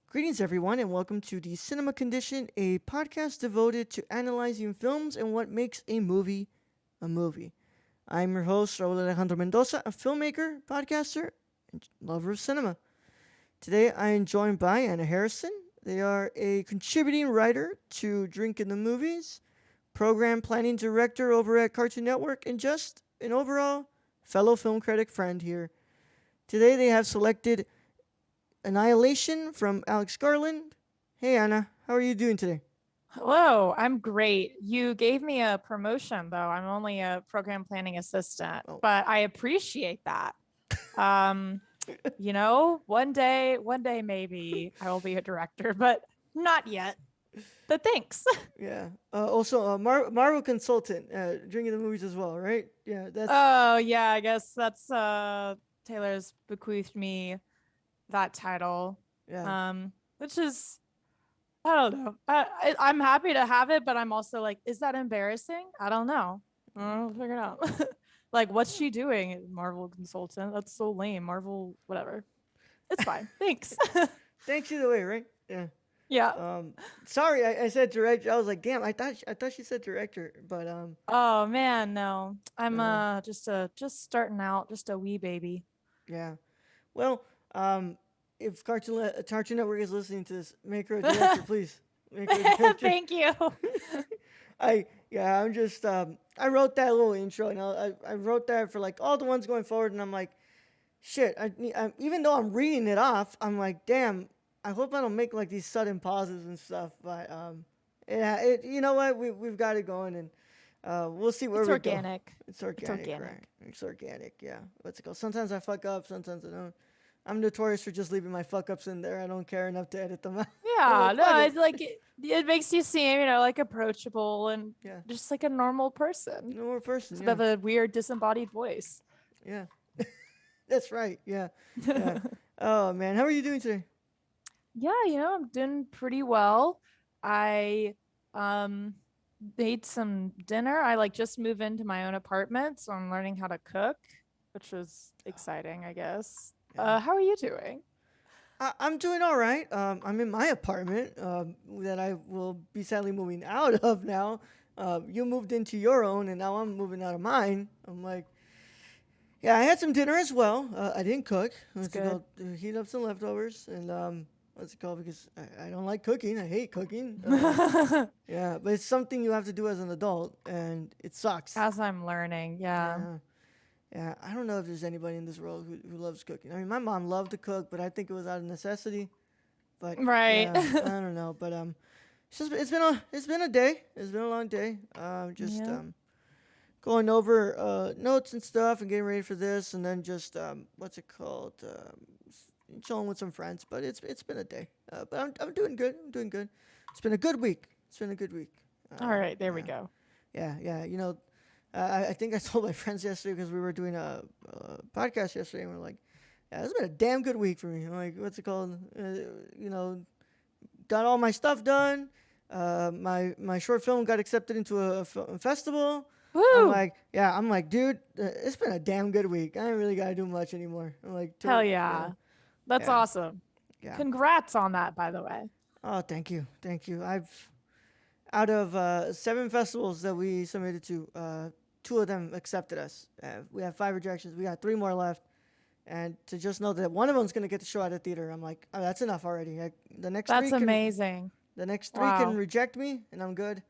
Greetings, everyone, and welcome to the Cinema Condition, a podcast devoted to analyzing films and what makes a movie a movie. I'm your host, Raul Alejandro Mendoza, a filmmaker, podcaster, and lover of cinema. Today, I am joined by Anna Harrison. They are a contributing writer to Drink in the Movies, program planning director over at Cartoon Network, and just an overall fellow film critic friend here. Today, they have selected Annihilation from Alex Garland. Hey Anna, how are you doing today? Hello, I'm great. You gave me a promotion though. I'm only a program planning assistant, Oh, but I appreciate that. Um, one day maybe I will be a director, but not yet. But thanks. yeah. Also, Marvel consultant, drinking the movies as well, right? Yeah, that's Oh yeah, I guess that's Taylor's bequeathed me that title. yeah. Which is I don't know. I'm happy to have it, but I'm also like, is that embarrassing? I don't know. I'll figure it out. Like, what's she doing? Marvel consultant. That's so lame. Marvel, whatever. It's fine. Thanks. Thanks either way, right? Yeah. Yeah. Um, sorry, I said director. I was like, damn, I thought she said director, but Oh man, no. I'm no, just starting out, just a wee baby. yeah. Well, if Cartoon Network is listening to this, make her a director, please. Make her a director. Thank you. I'm just I wrote that little intro, and I wrote that for like all the ones going forward, and I'm like, shit. Even though I'm reading it off, I'm like, damn. I hope I don't make like these sudden pauses and stuff, but yeah, you know what? We've got it going, and we'll see where It's we go. organic. It's It's organic, right? organic. It's organic, yeah. What's it called? Sometimes I fuck up, sometimes I don't. I'm notorious for just leaving my fuck ups in there. I don't care enough to edit them out. I'm Yeah, like, fuck no, it. it's like it makes you seem, like approachable and Yeah, just like a normal person. no more person. Instead Yeah, of a weird disembodied voice. yeah. That's right. Yeah, yeah. Oh man, how are you doing today? Yeah, I'm doing pretty well. I um made some dinner. I like just moved into my own apartment, so I'm learning how to cook, which was exciting, I guess. Yeah. How are you doing? I'm doing all right. I'm in my apartment that I will be sadly moving out of now. You moved into your own, and now I'm moving out of mine. I'm like, yeah, I had some dinner as well. I didn't cook. It's What's it good. called? Heat up some leftovers, and what's it called? Because I don't like cooking. I hate cooking. Yeah, but it's something you have to do as an adult, and it sucks. As I'm learning, yeah. Yeah. Yeah, I don't know if there's anybody in this world who loves cooking. I mean, my mom loved to cook, but I think it was out of necessity. But Right. yeah, I don't know. But it's been a day. It's been a long day. Just Yeah. going over notes and stuff and getting ready for this, and then just what's it called? Chilling with some friends. But it's been a day. But I'm doing good. I'm doing good. It's been a good week. It's been a good week. All right, there we Yeah, go. yeah. I think I told my friends yesterday because we were doing a podcast yesterday, and we're like, yeah, it's been a damn good week for me. I'm like, what's it called? You know, got all my stuff done. My short film got accepted into a festival. Woo! I'm like, dude, it's been a damn good week. I ain't really gotta do much anymore. I'm like, Hell yeah, yeah. That's yeah, awesome. yeah. Congrats on that, by the way. Oh, thank you. I've out of 7 festivals that we submitted to, 2 of them accepted us. We have 5 rejections. We got 3 more left. And to just know that one of them's gonna get the show at a theater, I'm like, oh, that's enough already. The next three That's can amazing. the next three can Wow. reject me, and I'm good.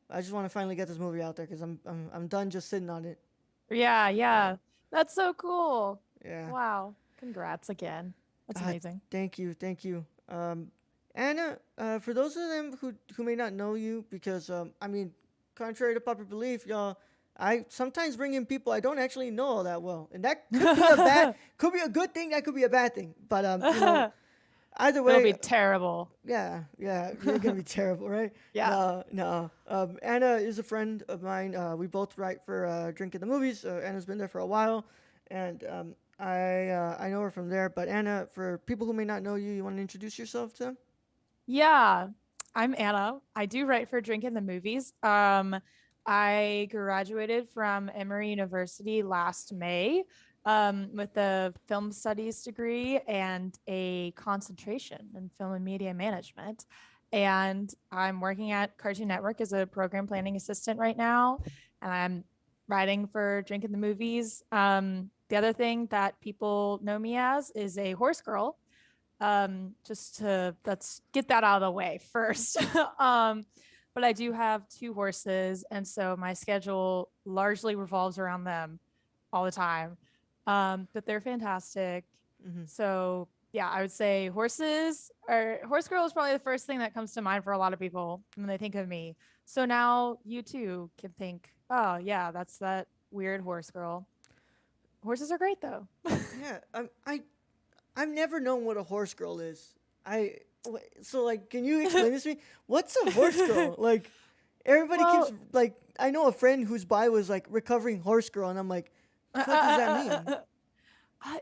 I just want to finally get this movie out there because I'm done just sitting on it. Yeah, Yeah, yeah. That's so cool. yeah. Wow. Congrats again. That's God, amazing. thank you. Anna, for those of them who may not know you, because I mean, contrary to popular belief, y'all, I sometimes bring in people I don't actually know all that well, and that could be a good thing, that could be a bad thing. But either It'll way, be terrible. yeah, you're gonna be terrible, right? Yeah. No. Anna is a friend of mine. We both write for Drink in the Movies. Anna's been there for a while, and I know her from there. But Anna, for people who may not know you, you want to introduce yourself to them? Yeah. I'm Anna. I do write for Drink in the Movies. I graduated from Emory University last May. with a film studies degree and a concentration in film and media management. And I'm working at Cartoon Network as a program planning assistant right now. And I'm writing for Drink in the Movies. The other thing that people know me as is a horse girl. Just to let's get that out of the way first. But I do have two horses, and so my schedule largely revolves around them all the time. But they're fantastic. Hmm. So yeah, I would say horse girl is probably the first thing that comes to mind for a lot of people when they think of me. So now you too can think, oh yeah, that's that weird horse girl. Horses are great though. Yeah, I've never known what a horse girl is. So like, can you explain this to me? What's a horse girl? Like, everybody keeps Well, like, I know a friend whose bio was like recovering horse girl, and I'm like, the fuck does that mean?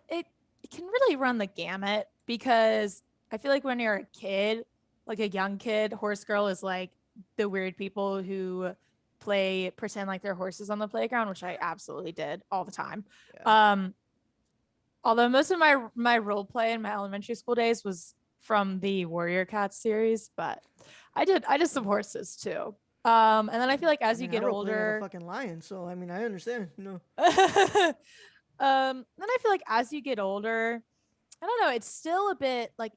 it can really run the gamut because I feel like when you're a kid, like a young kid, horse girl is like the weird people who pretend like they're horses on the playground, which I absolutely did all the time. Yeah. Um, although most of my role play in my elementary school days was from the Warrior Cats series, but I did some horses too. And then I feel like I as you mean, I get role played as a older, fucking lion, so I mean, I understand. then I feel like as you get older, I don't know, it's still a bit like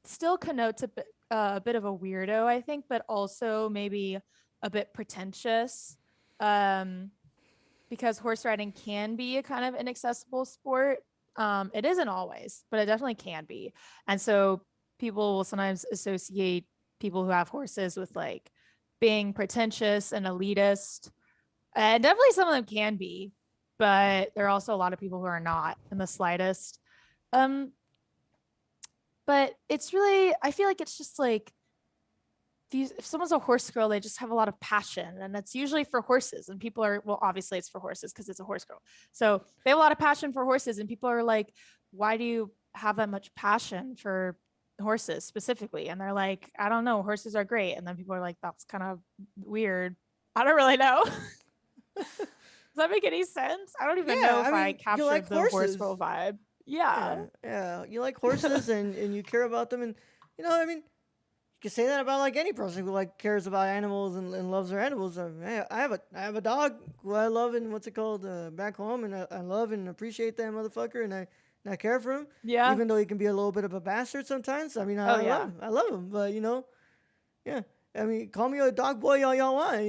still connotes a bit of a weirdo, I think, but also maybe a bit pretentious. Um, because horse riding can be a kind of inaccessible sport. It isn't always, but it definitely can be. And so people will sometimes associate people who have horses with like being pretentious and elitist. And definitely some of them can be, but there are also a lot of people who are not in the slightest. Um, but it's really, I feel like it's just like if someone's a horse girl, they just have a lot of passion, and that's usually for horses. And people are, well, obviously it's for horses because it's a horse girl. So they have a lot of passion for horses, and people are like, why do you have that much passion for horses specifically? And they're like, I don't know, horses are great. And then people are like, that's kind of weird. I don't really know. Does that make any sense? I don't even Yeah, know I if I mean, you like captured the horse girl horses. vibe. Yeah. Yeah, yeah, you like horses, and you care about them, and I mean, you can say that about like any person who like cares about animals and loves their animals. I have a dog who I love, and what's it called, back home, and I love and appreciate that motherfucker, and I care for him, Yeah. even though he can be a little bit of a bastard sometimes. I mean, Oh, I love yeah. him. I love him, but yeah. I mean, call me a dog boy all y'all want.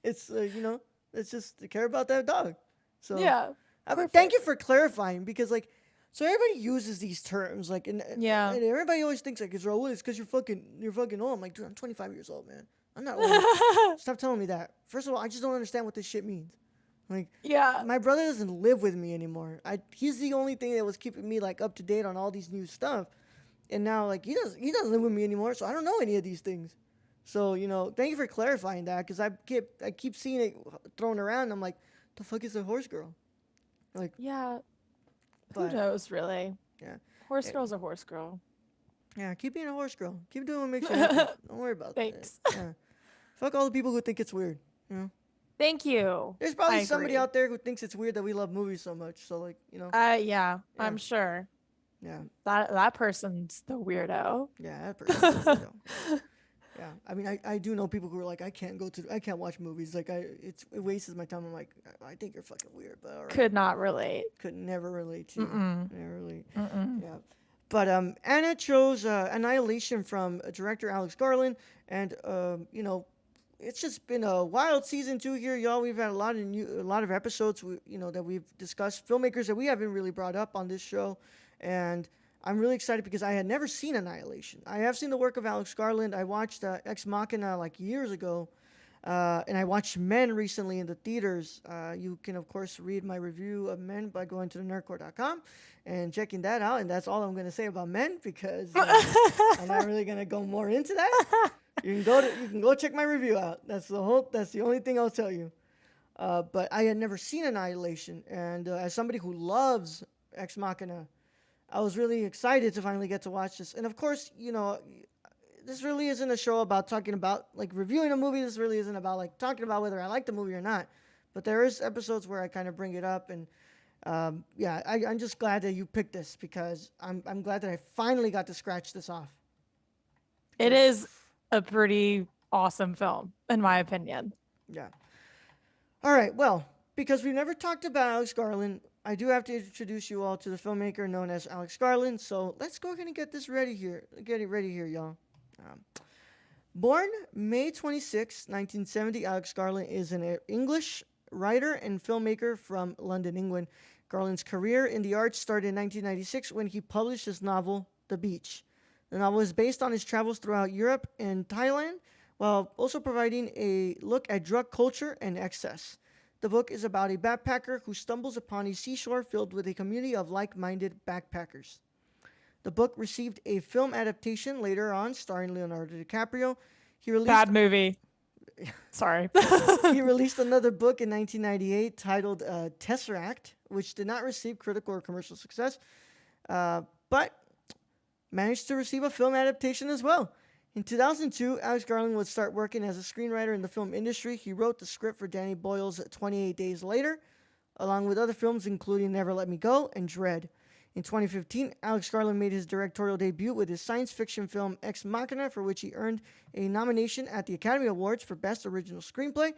It's it's just to care about that dog. So, Yeah. I mean, thank Perfect. you for clarifying, because like, so everybody uses these terms like, Yeah. and everybody always thinks like, it's because you're fucking old. I'm like, dude, I'm 25 years old, man. I'm not old. Stop telling me that. First of all, I just don't understand what this shit means. Like, Yeah. my brother doesn't live with me anymore. He's the only thing that was keeping me like up to date on all these new stuff. And now like, he doesn't live with me anymore, so I don't know any of these things. So, thank you for clarifying that, because I keep seeing it thrown around. And I'm like, the fuck is a horse girl? Like, Yeah. Who but knows, really? yeah, Horse Eh, girl's a horse girl. yeah, keep being a horse girl. Keep doing what makes you happy. Don't worry about that. Thanks. Yeah, fuck all the people who think it's weird. You know, Thank you. there's I probably somebody agree. out there who thinks it's weird that we love movies so much. So like, Yeah, yeah, I'm sure yeah, that person's the weirdo. yeah, that person's a weirdo. Yeah. Yeah, I mean, I do know people who are like, I can't watch movies. Like, it wastes my time. I'm like, I think you're fucking weird, but all right. Could not relate. Could never relate to you. Mm-mm. Never relate. Mm-mm. Yeah. But Anna chose Annihilation from director Alex Garland, and it's just been a wild season 2 here, y'all. We've had a lot of episodes, that we've discussed filmmakers that we haven't really brought up on this show, and I'm really excited because I had never seen Annihilation. I have seen the work of Alex Garland. I watched Ex Machina like years ago, and I watched Men recently in the theaters. You can, of course, read my review of Men by going to thenerdcore.com and checking that out. And that's all I'm going to say about Men, because I'm not really going to go more into that. You can go check my review out. That's the only thing I'll tell you. But I had never seen Annihilation, and as somebody who loves Ex Machina, I was really excited to finally get to watch this. And of course, this really isn't a show about talking about like reviewing a movie. This really isn't about like talking about whether I like the movie or not. But there is episodes where I kind of bring it up, and Yeah, I'm just glad that you picked this because I'm glad that I finally got to scratch this off. It Because is a pretty awesome film, in my opinion. yeah. All right. Well, because we've never talked about Alex Garland, I do have to introduce you all to the filmmaker known as Alex Garland. So let's go ahead and get this ready here. Get it ready here, y'all. Um, Born May 26, 1970, Alex Garland is an English writer and filmmaker from London, England. Garland's career in the arts started in 1996 when he published his novel, The Beach. The novel is based on his travels throughout Europe and Thailand, while also providing a look at drug culture and excess. The book is about a backpacker who stumbles upon a seashore filled with a community of like minded backpackers. The book received a film adaptation later on, starring Leonardo DiCaprio. He released Bad movie. Sorry. he released another book in 1998 titled Tesseract, which did not receive critical or commercial success, but managed to receive a film adaptation as well. In 2002, Alex Garland would start working as a screenwriter in the film industry. He wrote the script for Danny Boyle's 28 Days Later, along with other films including Never Let Me Go and Dread. In 2015, Alex Garland made his directorial debut with his science fiction film Ex Machina, for which he earned a nomination at the Academy Awards for Best Original Screenplay.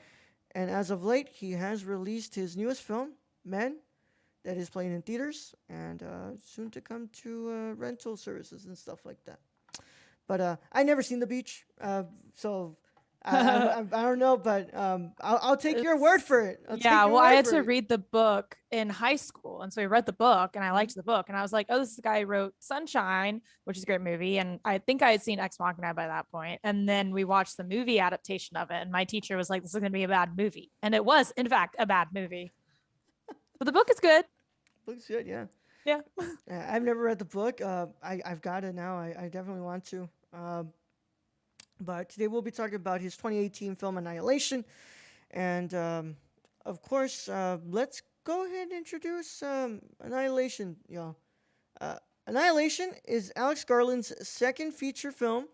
And as of late, he has released his newest film, Men, that is playing in theaters and soon to come to rental services and stuff like that. But I never seen The Beach, so I don't know, but I'll take your word for it. Yeah, well, I had to read the book in high school. And so I read the book and I liked the book. And I was like, oh, this is the guy who wrote Sunshine, which is a great movie. And I think I had seen Ex Machina by that point. And then we watched the movie adaptation of it. And my teacher was like, this is going to be a bad movie. And it was, in fact, a bad movie. But the book is good. Looks good, yeah. Yeah. I've never read the book. I've got it now. I definitely want to. But today we'll be talking about his 2018 film Annihilation. And of course, let's go ahead and introduce Annihilation, y'all. Annihilation is Alex Garland's second feature film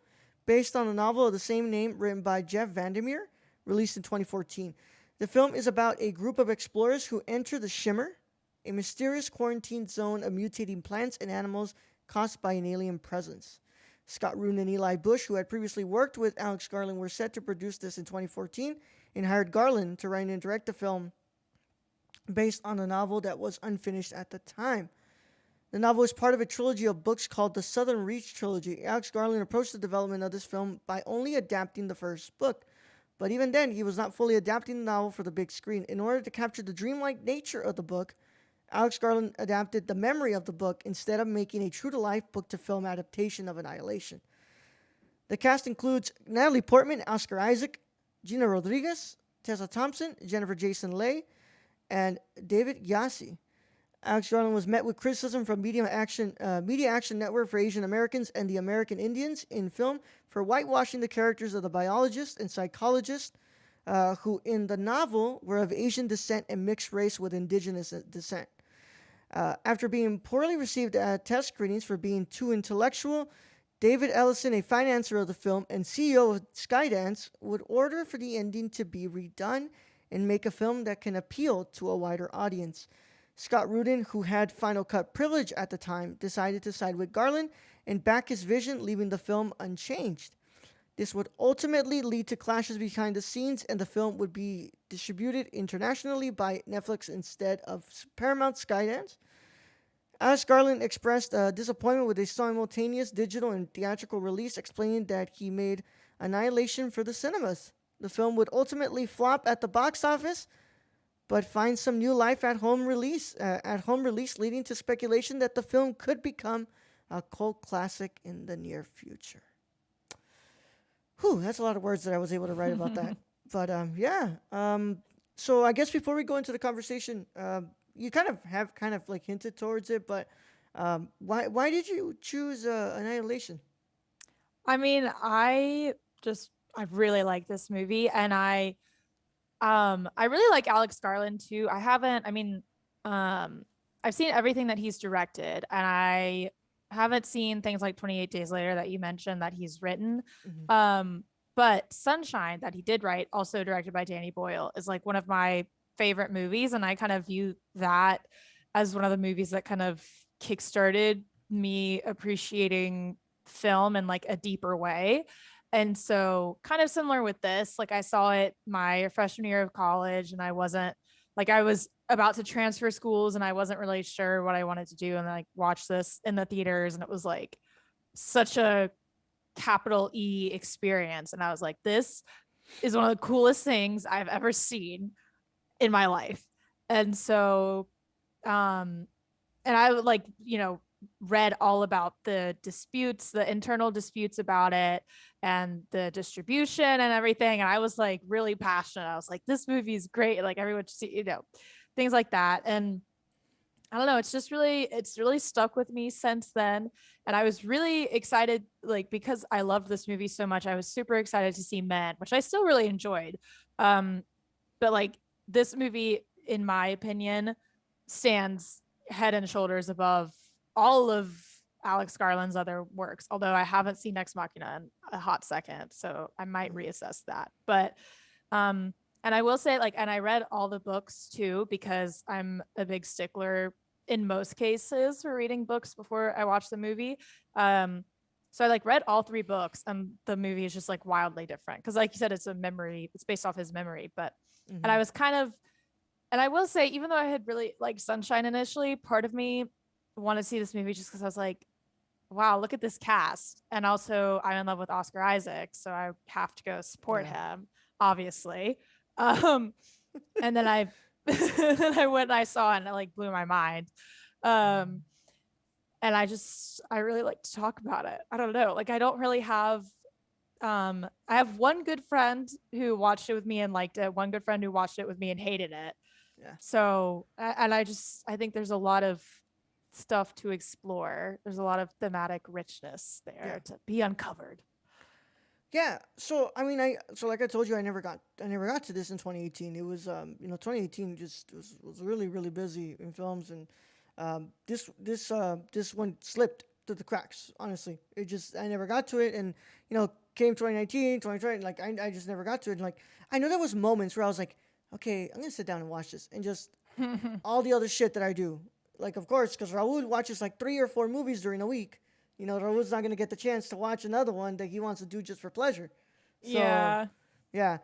based on a novel of the same name written by Jeff Vandermeer, released in 2014. The film is about a group of explorers who enter the Shimmer, a mysterious quarantined zone of mutating plants and animals caused by an alien presence. Scott Rudin and Eli Bush, who had previously worked with Alex Garland, were set to produce this in 2014 and hired Garland to write and direct the film based on a novel that was unfinished at the time. The novel is part of a trilogy of books called the Southern Reach Trilogy. Alex Garland approached the development of this film by only adapting the first book. But even then, he was not fully adapting the novel for the big screen. In order to capture the dreamlike nature of the book, Alex Garland adapted the memory of the book instead of making a true-to-life book-to-film adaptation of Annihilation. The cast includes Natalie Portman, Oscar Isaac, Gina Rodriguez, Tessa Thompson, Jennifer Jason Leigh, and David Yassi. Alex Garland was met with criticism from Media Action Network for Asian Americans and the American Indians in film for whitewashing the characters of the biologist and psychologist who in the novel were of Asian descent and mixed race with indigenous descent. After being poorly received at test screenings for being too intellectual, David Ellison, a financier of the film and CEO of Skydance, would order for the ending to be redone and make a film that can appeal to a wider audience. Scott Rudin, who had Final Cut privilege at the time, decided to side with Garland and back his vision, leaving the film unchanged. This would ultimately lead to clashes behind the scenes, and the film would be distributed internationally by Netflix instead of Paramount Skydance. Alex Garland expressed disappointment with a simultaneous digital and theatrical release, explaining that he made Annihilation for the cinemas. The film would ultimately flop at the box office, but find some new life at home release, leading to speculation that the film could become a cult classic in the near future. Whew, that's a lot of words that I was able to write about that. But yeah. So I guess before we go into the conversation, you kind of hinted towards it, but why did you choose Annihilation? I mean, I really like this movie, and I really like Alex Garland too. I've seen everything that he's directed, and I haven't seen things like 28 Days Later that you mentioned that he's written. Mm-hmm. But Sunshine, that he did write, also directed by Danny Boyle, is like one of my favorite movies, and I kind of view that as one of the movies that kind of kickstarted me appreciating film in like a deeper way. And so kind of similar with this, like I saw it my freshman year of college and I wasn't like I was about to transfer schools and I wasn't really sure what I wanted to do and like watched this in the theaters and it was like such a capital E experience and I was like this is one of the coolest things I've ever seen in my life. And so um and I would like, read all about the disputes, the internal disputes about it and the distribution and everything. And I was like really passionate. I was like, this movie is great. Like everyone should see, things like that. And I don't know, it's really stuck with me since then. And I was really excited, like, because I loved this movie so much. I was super excited to see Men, which I still really enjoyed. Um, but like this movie, in my opinion, stands head and shoulders above all of Alex Garland's other works, although I haven't seen Ex Machina in a hot second, so I might reassess that. But and I will say, like, and I read all the books too, because I'm a big stickler in most cases for reading books before I watch the movie. So I like read all three books, and the movie is just like wildly different because, like you said, it's a memory, it's based off his memory. But and I was kind of, and I will say, even though I had really liked Sunshine initially, part of me wanted to see this movie just because I was like, wow, look at this cast. And also I'm in love with Oscar Isaac, so I have to go support him, obviously. And then I then I went and I saw it and it like blew my mind. And I really like to talk about it. I don't know. Like I don't really have I have one good friend who watched it with me and liked it, one good friend who watched it with me and hated it. Yeah. So and I think there's a lot of stuff to explore. There's a lot of thematic richness there to be uncovered. Yeah. So I mean, like I told you, I never got to this in 2018. It was 2018 just was really really busy in films, and this one slipped through the cracks. Honestly, I never got to it, and came 2019, 2020, like I just never got to it. And like I know there was moments where I was like, okay, I'm gonna sit down and watch this, and just all the other shit that I do. Like, of course, because Raul watches like 3 or 4 movies during a week. Raul's not going to get the chance to watch another one that he wants to do just for pleasure. So, yeah.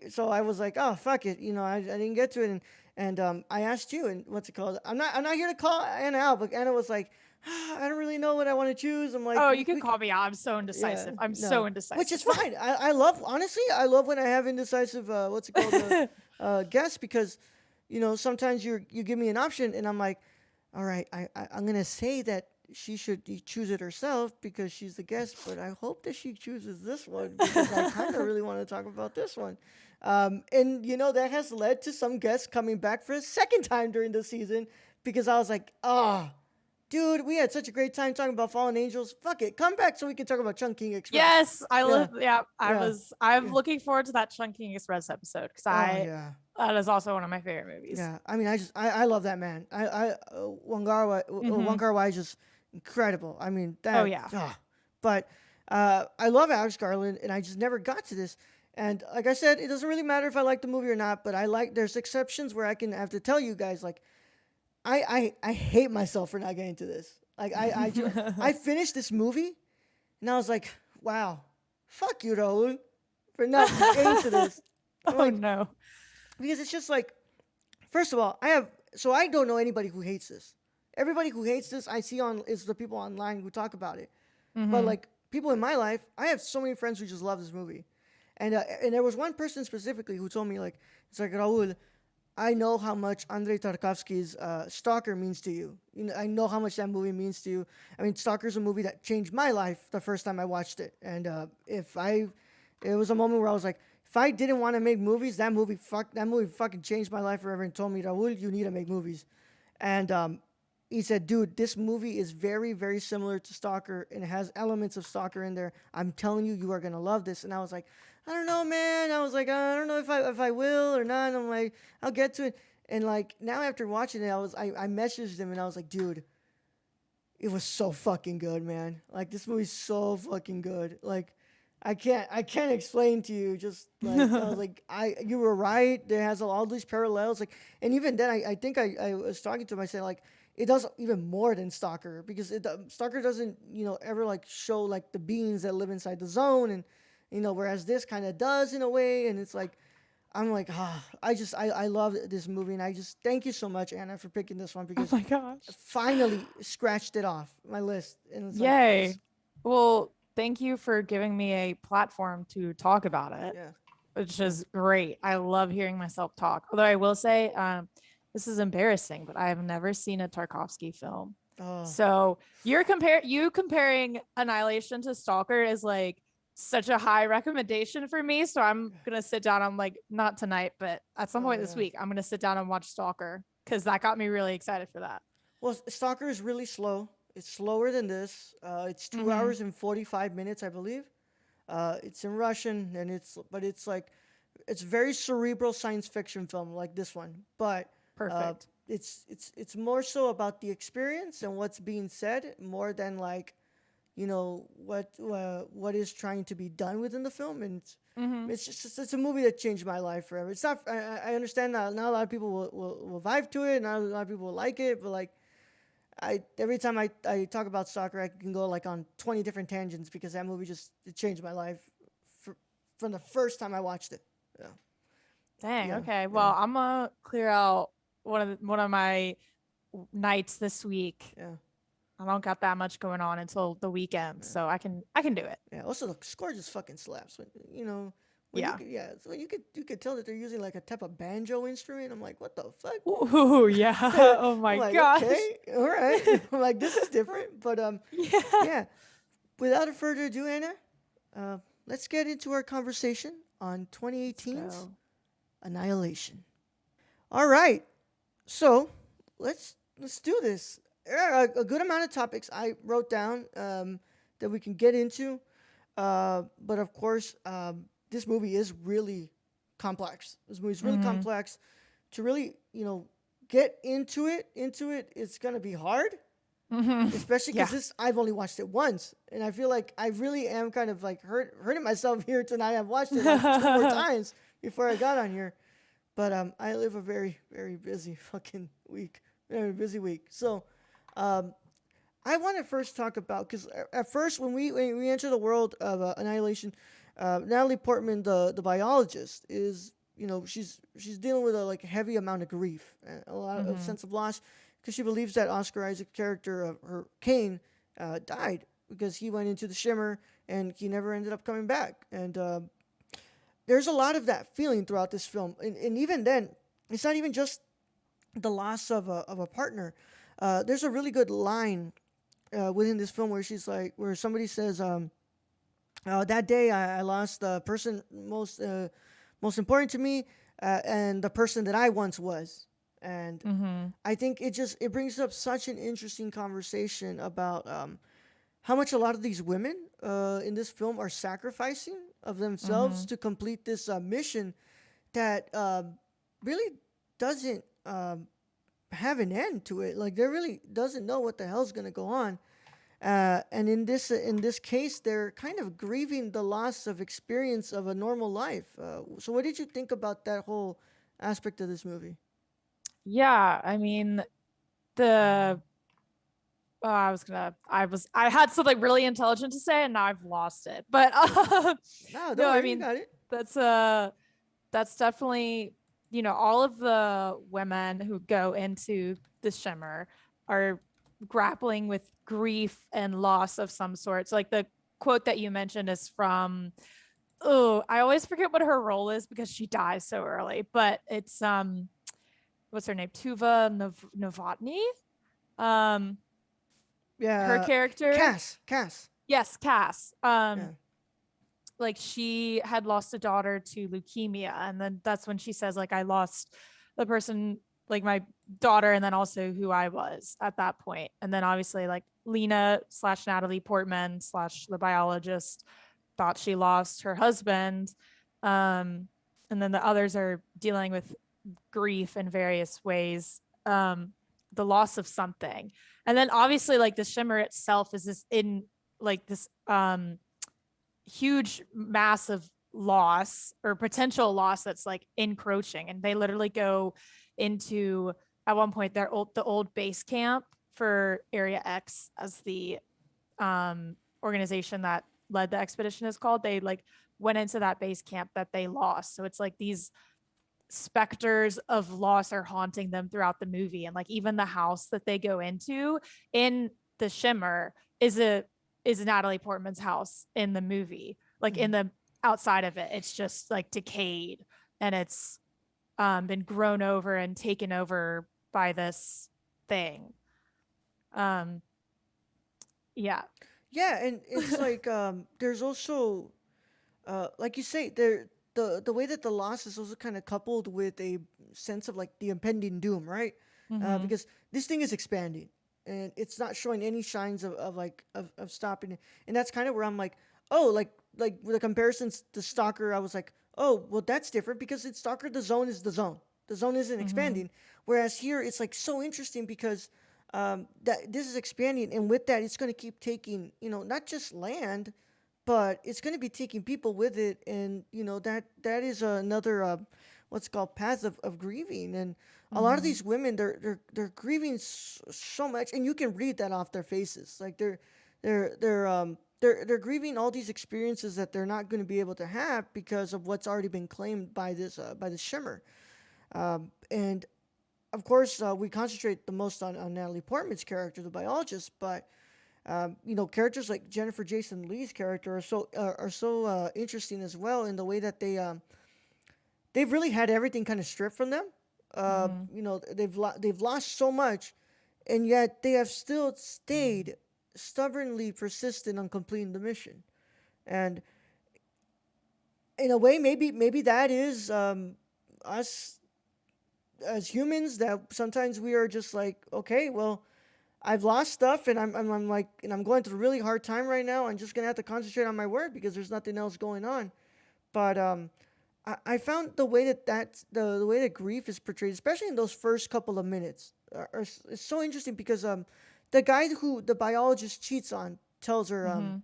So I was like, oh, fuck it. I didn't get to it. And I asked you, and what's it called? I'm not here to call Anna out, but Anna was like, I don't really know what I want to choose. I'm like, oh, you can call me out. I'm so indecisive. I'm so indecisive. Which is fine. I love, honestly, I love when I have indecisive, what's it called? Guests, because, sometimes you give me an option, and I'm like, all right, I'm going to say that she should choose it herself because she's the guest, but I hope that she chooses this one because I kind of really want to talk about this one. And, that has led to some guests coming back for a second time during the season because I was like, dude, we had such a great time talking about Fallen Angels. Fuck it. Come back so we can talk about Chungking Express. Yes, I'm looking forward to that Chungking Express episode because that is also one of my favorite movies. Yeah, I mean, I love that man. Wong Kar-wai is just incredible. I mean, that. Oh yeah. But I love Alex Garland, and I just never got to this. And like I said, it doesn't really matter if I like the movie or not. But there's exceptions where I have to tell you guys, like, I hate myself for not getting to this. Like I finished this movie, and I was like, wow, fuck you, Raul, for not getting to this. No. Because it's just like, first of all, I don't know anybody who hates this. Everybody who hates this I see is the people online who talk about it. But like people in my life, I have so many friends who just love this movie. And there was one person specifically who told me, like, it's like, Raul, I know how much Andrei Tarkovsky's Stalker means to you. I know how much that movie means to you. I mean, Stalker's a movie that changed my life the first time I watched it. And it was a moment where I was like, if I didn't want to make movies, that movie fucking changed my life forever and told me, Raul, you need to make movies. And he said, dude, this movie is very, very similar to Stalker, and it has elements of Stalker in there. I'm telling you, you are going to love this. And I was like, I don't know, man. I was like, I don't know if I will or not. And I'm like, I'll get to it. And like now after watching it, I messaged him and I was like, dude, it was so fucking good, man. Like this movie's so fucking good. Like I can't explain to you. Just like I was like, you were right. There has all these parallels. Like, and even then, I think I was talking to him. I said like, it does even more than Stalker because Stalker doesn't ever like show like the beings that live inside the zone, and whereas this kind of does in a way, and it's like I'm like, I love this movie, and I just thank you so much, Anna, for picking this one Oh because my gosh. finally scratched it off my list, and it's like Yay. it's Well, thank you for giving me a platform to talk about it, yeah which yeah is great. I love hearing myself talk. Although I will say, this is embarrassing, but I have never seen a Tarkovsky film. oh So you comparing Annihilation to Stalker is like such a high recommendation for me. So I'm gonna sit down. I'm like, not tonight, but at some oh point this yeah. week, I'm gonna sit down and watch Stalker because that got me really excited for that. Well, Stalker is really slow. It's slower than this. It's 2 hours and 45 minutes, I believe. It's in Russian, and it's like it's very cerebral science fiction film like this one, but uh, Perfect. it's more so about the experience and what's being said more than like what is trying to be done within the film, and Mm-hmm. it's a movie that changed my life forever. It's not. I understand that not a lot of people will vibe to it, not a lot of people will like it, but like I every time I talk about soccer, I can go like on 20 different tangents because that movie just it changed my life for, from the first time I watched it. Yeah, Dang. yeah, Okay. yeah, Well, I'm gonna clear out one of my nights this week. yeah, I don't got that much going on until the weekend, yeah. so I can do it. Yeah. Also, the score just fucking slaps. When you Yeah. could, yeah, so you could tell that they're using like a type of banjo instrument. I'm like, what the fuck? Ooh, yeah. Oh I'm my like, gosh. okay, all right. I'm like, this is different, but Yeah. yeah. Without further ado, Anna, uh, let's get into our conversation on Let's 2018's go. Annihilation. All right, so let's do this. There are a good amount of topics I wrote down that we can get into, but of course, this movie is really complex. This movie is really Mm-hmm. complex. To really, get into it, it's gonna be hard, Mm-hmm. especially because Yeah. this I've only watched it once, and I feel like I really am kind of like hurting myself here tonight. I've watched it like two more times before I got on here, but I live a very very busy fucking week, very busy week. So, um, I want to first talk about because at first when we enter the world of Annihilation, Natalie Portman, the biologist, is she's dealing with a like heavy amount of grief, and a lot of Mm-hmm. sense of loss because she believes that Oscar Isaac character of her Kane died because he went into the Shimmer and he never ended up coming back, and there's a lot of that feeling throughout this film, and even then, it's not even just the loss of a partner. There's a really good line within this film where she's like, where somebody says, "That day I lost the person most important to me, and the person that I once was." And Mm-hmm. I think it brings up such an interesting conversation about how much a lot of these women in this film are sacrificing of themselves Mm-hmm. to complete this mission that really doesn't have an end to it. Like, they really doesn't know what the hell's gonna go on. And in this case, they're kind of grieving the loss of experience of a normal life. So, what did you think about that whole aspect of this movie? Yeah. I mean, the I had something really intelligent to say and now I've lost it. But No, don't no, I worry, you mean got it. that's uh that's definitely, all of the women who go into the Shimmer are grappling with grief and loss of some sort. So like the quote that you mentioned is from, oh, I always forget what her role is because she dies so early, but it's what's her name? Novotny. Um her Yeah, character. Cass. Yes, Cass. Yeah, Like she had lost a daughter to leukemia, and then that's when she says like I lost the person, like my daughter, and then also who I was at that point. And then obviously like Lena slash Natalie Portman slash the biologist thought she lost her husband. um and then the others are dealing with grief in various ways, the loss of something. And then obviously like the Shimmer itself is this in like this huge massive loss or potential loss that's like encroaching, and they literally go into at one point the old base camp for Area X, as the organization that led the expedition is called. They like went into that base camp that they lost. So it's like these specters of loss are haunting them throughout the movie. And like even the house that they go into in the Shimmer is Natalie Portman's house in the movie. Like in the outside of it, it's just like decayed, and it's been grown over and taken over by this thing. Um yeah. Yeah, and it's like there's also like you say, the way that the loss is also kind of coupled with a sense of like the impending doom, right? Mm-hmm. Because this thing is expanding and it's not showing any signs of stopping it. And that's kind of where I'm like, oh, like with the comparisons to Stalker, I was like, oh, well, that's different because in Stalker, the zone is the zone. The zone isn't Mm-hmm. expanding. Whereas here, it's like so interesting because that this is expanding, and with that, it's going to keep taking, not just land, but it's going to be taking people with it, and that is another what's called path of grieving. And a lot of Mm-hmm. these women, they're grieving so much, and you can read that off their faces. Like they're grieving all these experiences that they're not going to be able to have because of what's already been claimed by this Shimmer. And of course, we concentrate the most on Natalie Portman's character, the biologist, but characters like Jennifer Jason Leigh's character are so interesting as well in the way that they've really had everything kind of stripped from them. Mm-hmm. They've lost so much, and yet they have still stayed stubbornly persistent on completing the mission. And in a way, maybe that is us as humans, that sometimes we are just like, okay, well, I've lost stuff, and I'm like, and I'm going through a really hard time right now. I'm just gonna have to concentrate on my work because there's nothing else going on. But I found the way the way that grief is portrayed, especially in those first couple of minutes, is so interesting because the guy who the biologist cheats on tells her Mm-hmm.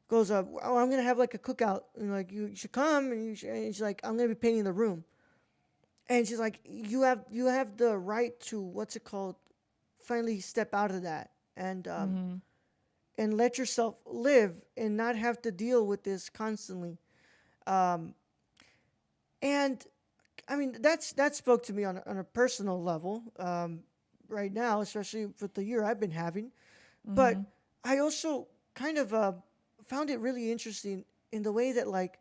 goes oh, I'm gonna have like a cookout, and like you should come, and she's like, I'm gonna be painting the room, and she's like, you have the right to, what's it called, finally step out of that, Mm-hmm. and let yourself live and not have to deal with this constantly. Um, and I mean, that spoke to me on a personal level right now, especially with the year I've been having. But Mm-hmm. I also kind of found it really interesting in the way that like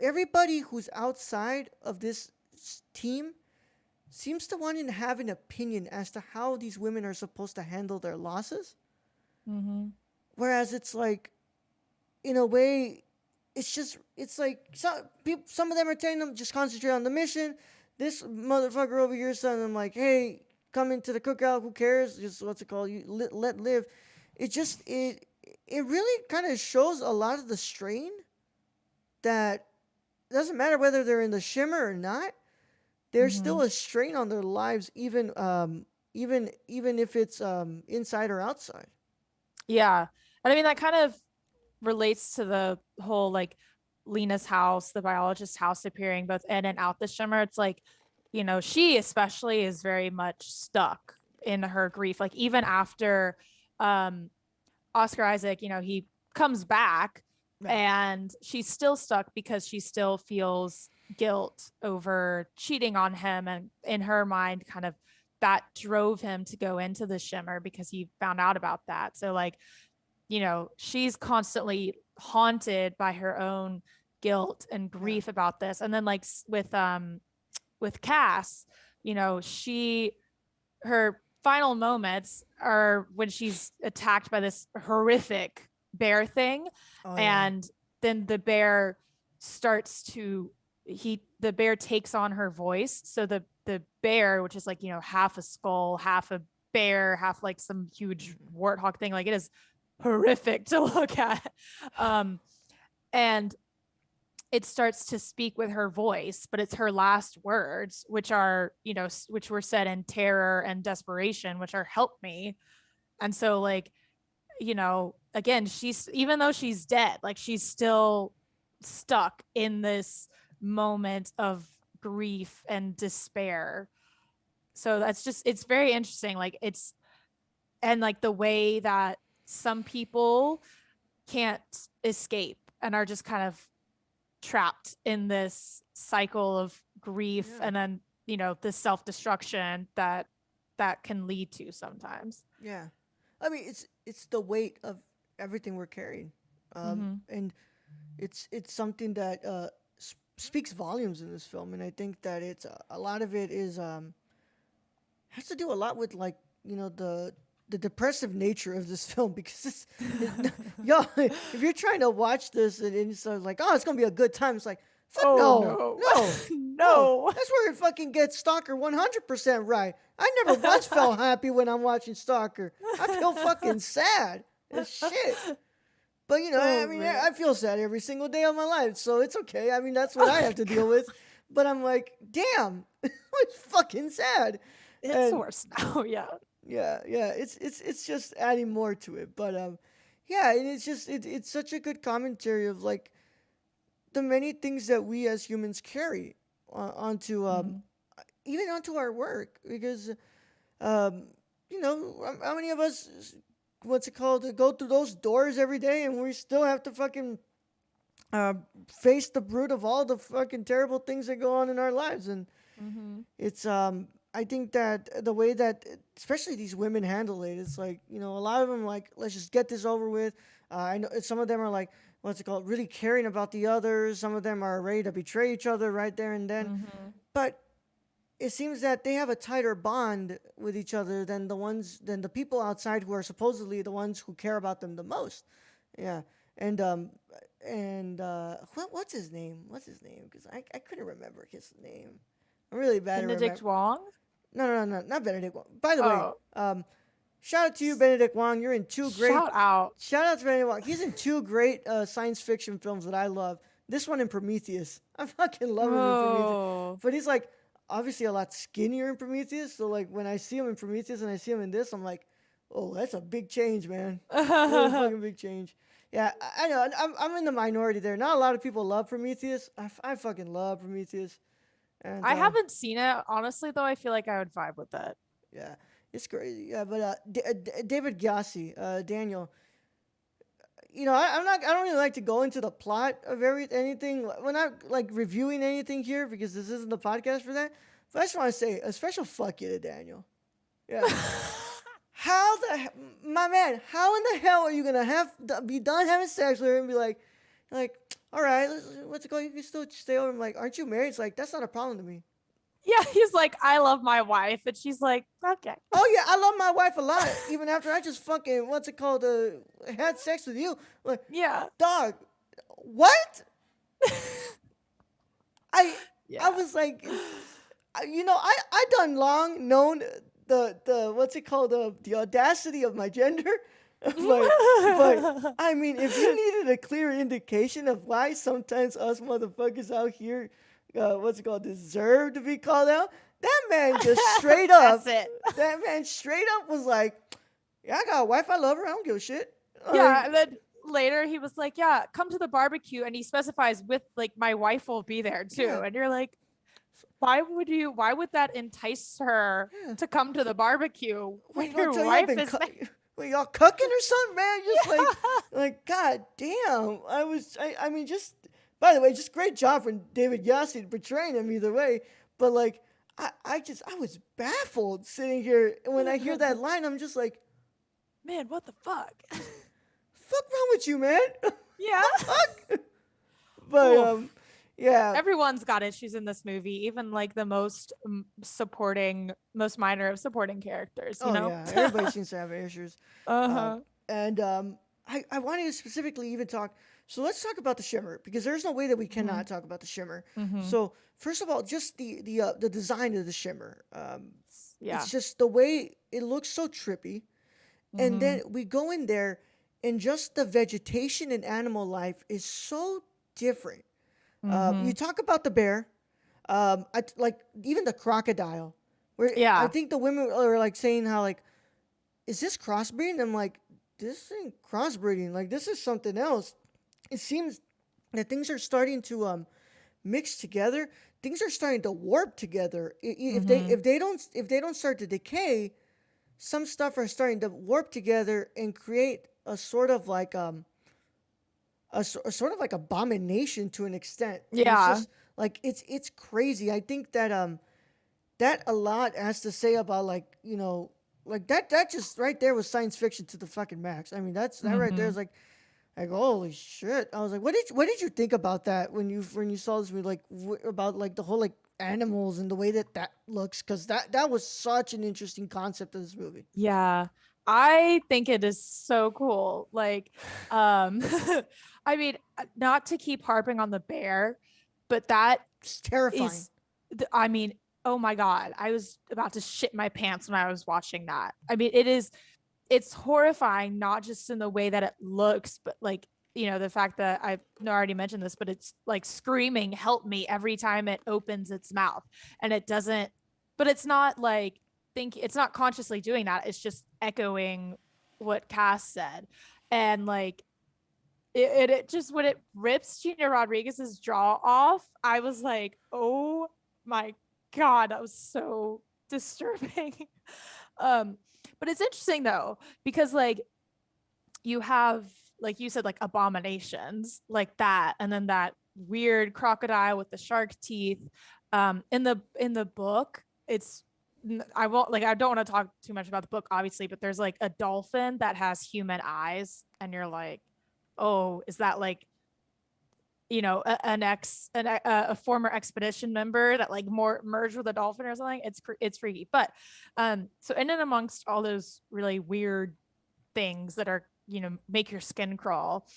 everybody who's outside of this team seems to want to have an opinion as to how these women are supposed to handle their losses. Mm-hmm. Whereas it's like, in a way, it's like some of them are telling them just concentrate on the mission. This motherfucker over here is telling them like, hey, come into the cookout. Who cares? Just, what's it called? You let live. It really kind of shows a lot of the strain that doesn't matter whether they're in the Shimmer or not. There's Mm-hmm. still a strain on their lives, even if it's inside or outside. Yeah. And I mean, that kind of relates to the whole like Lena's house, the biologist's house appearing both in and out the Shimmer. It's like, she especially is very much stuck in her grief. Like even after um Oscar Isaac, he comes back, Right. and she's still stuck because she still feels guilt over cheating on him. And in her mind, kind of that drove him to go into the Shimmer because he found out about that. So, like, she's constantly haunted by her own guilt and Yeah. grief about this. And then, like, with Cass, she her final moments are when she's attacked by this horrific bear thing, Oh yeah. and then the bear starts to the bear takes on her voice. So the bear, which is like, half a skull, half a bear, half like some huge warthog thing, like it is horrific to look at. And it starts to speak with her voice, but it's her last words, which are, which were said in terror and desperation, which are help me. And so, like, again, she's, even though she's dead, like she's still stuck in this moment of grief and despair. So that's just, it's very interesting. Like it's, and like the way that some people can't escape and are just kind of trapped in this cycle of grief Yeah. and then, this self-destruction that can lead to sometimes. Yeah. I mean, it's the weight of everything we're carrying, Mm-hmm. and it's something that speaks volumes in this film, and I think that it's a lot of it is has to do a lot with like the depressive nature of this film because yo, if you're trying to watch this and it's like, oh, it's gonna be a good time, it's like, fuck Oh no, no. no, no. No. That's where it fucking gets Stalker 100% right. I never once felt happy when I'm watching Stalker. I feel fucking sad as shit. But I Oh mean, man. I feel sad every single day of my life, so it's okay. I mean, that's what I have to deal with. But I'm like, damn, it's fucking sad. It's And worse now. Yeah. yeah, it's just adding more to it. But yeah, and it's just it's such a good commentary of like the many things that we as humans carry onto Mhm. even onto our work because um how many of us what's it called go through those doors every day and we still have to fucking uh, face the brute of all the fucking terrible things that go on in our lives. And Mhm. it's I think that the way that especially these women handle it, it's like a lot of them like, let's just get this over with. I know some of them are like, what's it called, really caring about the others. Some of them are ready to betray each other right there and then. Mhm. But it seems that they have a tighter bond with each other than the people outside who are supposedly the ones who care about them the most. Yeah. And what's his name? What's his name? Because I couldn't remember his name. I'm really bad at Benedict remember. Wong. No, not Benedict Wong. By the way, Oh, shout out to you, Benedict Wong. You're in two great. shout out. Shout out to Benedict Wong. He's in two great science fiction films that I love. This one and Prometheus. I fucking love him in Prometheus. Oh. But he's like obviously a lot skinnier in Prometheus. So like when I see him in Prometheus and I see him in this, I'm like, oh, that's a big change, man. Really fucking big change. Yeah, I know. I'm in the minority there. Not a lot of people love Prometheus. I fucking love Prometheus. And I haven't seen it honestly, though. I feel like I would vibe with it. yeah, it's crazy. Yeah, but David Gyasi, Daniel. I don't really like to go into the plot of anything. We're not like reviewing anything here because this isn't the podcast for that. But I just want to say a special fuck you to Daniel. Yeah. How my man? How in the hell are you gonna be done having sex with her and be like, all right, what's it called? You can still stay over. I'm like, aren't you married? It's like that's not a problem to me. Yeah, he's like, I love my wife, and she's like, okay. Oh yeah, I love my wife a lot. Even after I just fucking what's it called? Had sex with you. Like, Yeah. dog, what? I Yeah. was like, I done long known the what's it called, the audacity of my gender. but I mean, if you needed a clear indication of why sometimes us motherfuckers out here, what's it called, deserve to be called out, that man just straight up, That's it. that man straight up was like, yeah, I got a wife, I love her, I don't give a shit. Yeah, and then later he was like, yeah, come to the barbecue, and he specifies with like my wife will be there too. Yeah. And you're like, why would that entice her Yeah. to come to the barbecue when your until wife is there? Wait, y'all cooking or something, man? Just like, god damn. I mean, just, by the way, just great job from David Yassi portraying him either way. But like, I was baffled sitting here when I hear that line. I'm just like, Man, what the fuck? fuck wrong with you, man? Yeah. Fuck. But yeah. Everyone's got issues in this movie, even like the most most minor of supporting characters, you know? Yeah, everybody seems to have issues. Uh-huh. And I wanted to specifically even talk. So let's talk about the shimmer because there's no way that we cannot talk about the shimmer. Mhm. So first of all, just the design of the shimmer. Yeah. It's just the way it looks so trippy. And then we go in there, and just the vegetation and animal life is so different. You talk about the bear, like even the crocodile. Where Yeah. I think the women are like saying how like, is this crossbreeding? I'm like, this ain't crossbreeding. Like this is something else. It seems that things are starting to mix together things are starting to warp together. Mm-hmm. If they don't start to decay, some stuff are starting to warp together and create a sort of like a sort of like abomination to an extent. And it's Yeah. just like it's crazy. I think that that a lot has to say about like like that just right there was science fiction to the fucking max. I mean that right there Mm-hmm. is like holy shit. I was like, what did you think about that when you saw this movie? Like about like the whole like animals and the way that that looks? Because that was such an interesting concept of this movie. Yeah. I think it is so cool. Like, um, I mean, not to keep harping on the bear, but that It's terrifying. is, I mean, oh my God, I was about to shit my pants when I was watching that. I mean, it's horrifying, not just in the way that it looks, but like, the fact that I know I already mentioned this, but it's like screaming, help me every time it opens its mouth. And it doesn't, but it's not like, it's not consciously doing that. It's just echoing what Cass said. And like, it just, when it rips Gina Rodriguez's jaw off, I was like, oh my God, that was so disturbing. um, but it's interesting though, because like you have, like you said, like abominations like that, and then that weird crocodile with the shark teeth. In the book, it's, I won't, like, I don't want to talk too much about the book, obviously, but there's like a dolphin that has human eyes, and you're like, oh, is that like, a former expedition member that like more merged with a dolphin or something? It's freaky. But so in and amongst all those really weird things that are, make your skin crawl,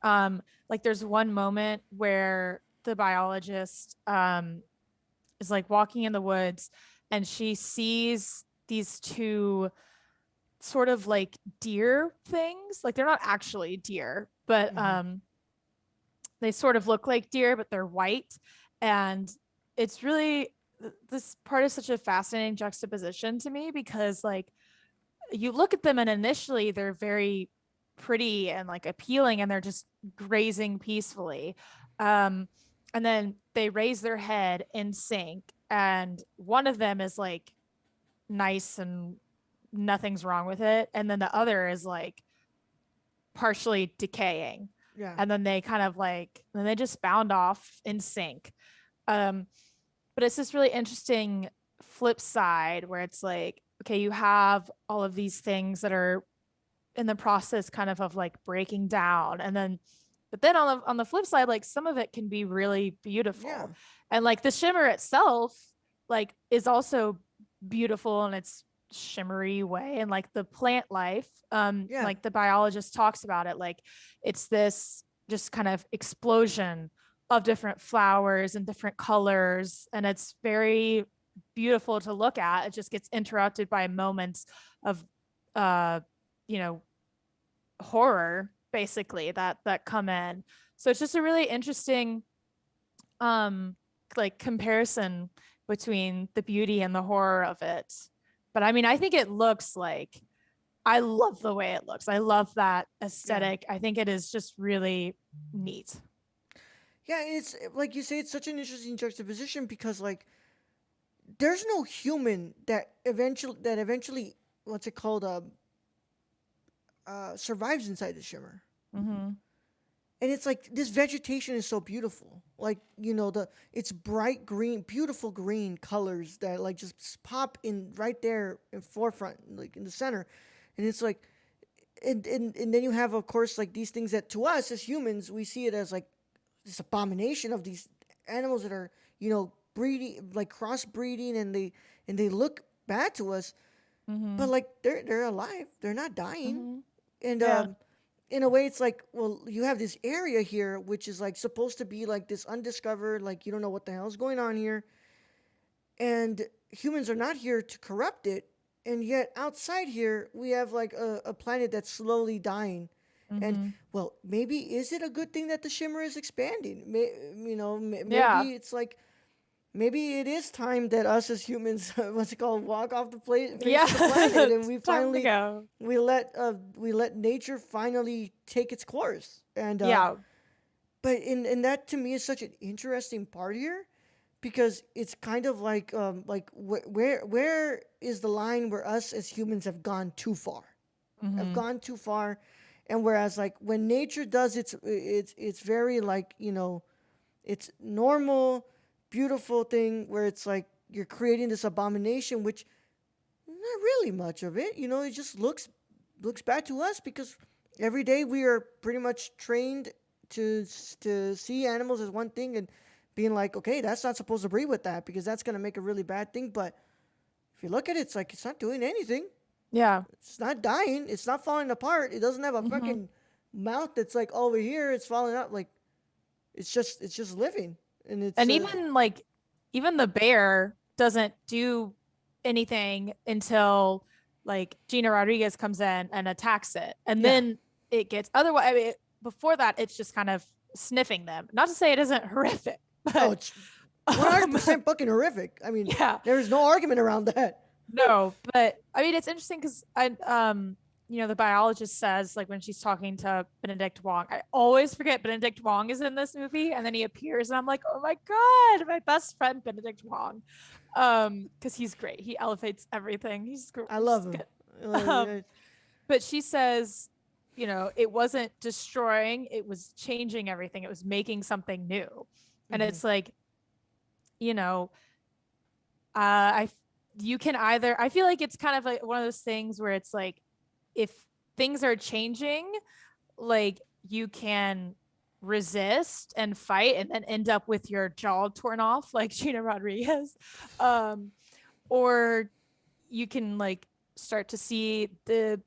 like there's one moment where the biologist is like walking in the woods, and she sees these two sort of like deer things. Like they're not actually deer, but Hmm. they sort of look like deer, but they're white. And it's really, this part is such a fascinating juxtaposition to me, because like you look at them and initially they're very pretty and like appealing, and they're just grazing peacefully. Um, and then they raise their head in sync, and one of them is like nice and nothing's wrong with it. And then the other is like partially decaying. Yeah. And then they kind of like, then they just bound off in sync. Um, but it's this really interesting flip side where it's like, okay, you have all of these things that are in the process kind of like breaking down. And then, but then on the flip side, like some of it can be really Yeah. beautiful. And like the shimmer itself, like is also beautiful in its shimmery way. And like the plant life, Yeah. like the biologist talks about it, like it's this just kind of explosion of different flowers and different colors. And it's very beautiful to look at. It just gets interrupted by moments of uh you know horror, basically, that come in. So it's just a really interesting um like comparison between the beauty and the horror of it. But I mean, I think it looks like, I love the way it looks. I love that Yeah. aesthetic. I think it is just really neat. Yeah, it's like you say, it's such an interesting juxtaposition because like there's no human that eventually what's it called survives inside the shimmer. Mm-hmm. And it's like this vegetation is so beautiful. Like, it's bright green, beautiful green colors that like just pop in right there in forefront, like in the center. And it's like and then you have of course like these things that to us as humans we see it as like this abomination of these animals that are, breeding like crossbreeding and they look bad to us, Mm-hmm. but like they're alive. They're not dying. Mm-hmm. And Yeah. in a way it's like, well, you have this area here which is like supposed to be like this undiscovered, like you don't know what the hell's going on here, and humans are not here to corrupt it, and yet outside here we have like a planet that's slowly dying. And Mm-hmm. well, maybe is it a good thing that the shimmer is expanding? Yeah. Maybe it's like maybe it is time that us as humans what's it called, walk off the face Yeah. of the planet, and we Time to finally go. we let nature finally take its course. And Yeah. but in that to me is such an interesting part here because it's kind of like where is the line where us as humans have gone too far, have Mm-hmm. gone too far, and whereas like when nature does it's very like it's normal, beautiful thing where it's like you're creating this abomination, which not really much of it. It just looks bad to us because every day we are pretty much trained to see animals as one thing and being like, okay, that's not supposed to breed with that because that's gonna make a really bad thing. But if you look at it, it's like it's not doing anything. Yeah. It's not dying. It's not falling apart. It doesn't have a Mm-hmm. fucking mouth that's like over here. It's falling out. Like it's just living, and it's And even the bear doesn't do anything until like Gina Rodriguez comes in and attacks it. And yeah. then it gets otherwise. I mean, before that, it's just kind of sniffing them. Not to say it isn't horrific, Oh, but it's 100 um, percent fucking horrific. I mean, yeah, there is no argument around that. no, but I mean, it's interesting because the biologist says like when she's talking to Benedict Wong, I always forget Benedict Wong is in this movie, and then he appears, and I'm like, oh my god, my best friend Benedict Wong, because he's great. He elevates everything. I He's love him. good. Um, Uh, but she says, it wasn't destroying; it was changing everything. It was making something new, and mm-hmm, it's like, you know, I you can either I feel like it's kind of like one of those things where it's like if things are changing, like you can resist and fight and then end up with your jaw torn off like Gina Rodriguez. Um, or you can like start to see the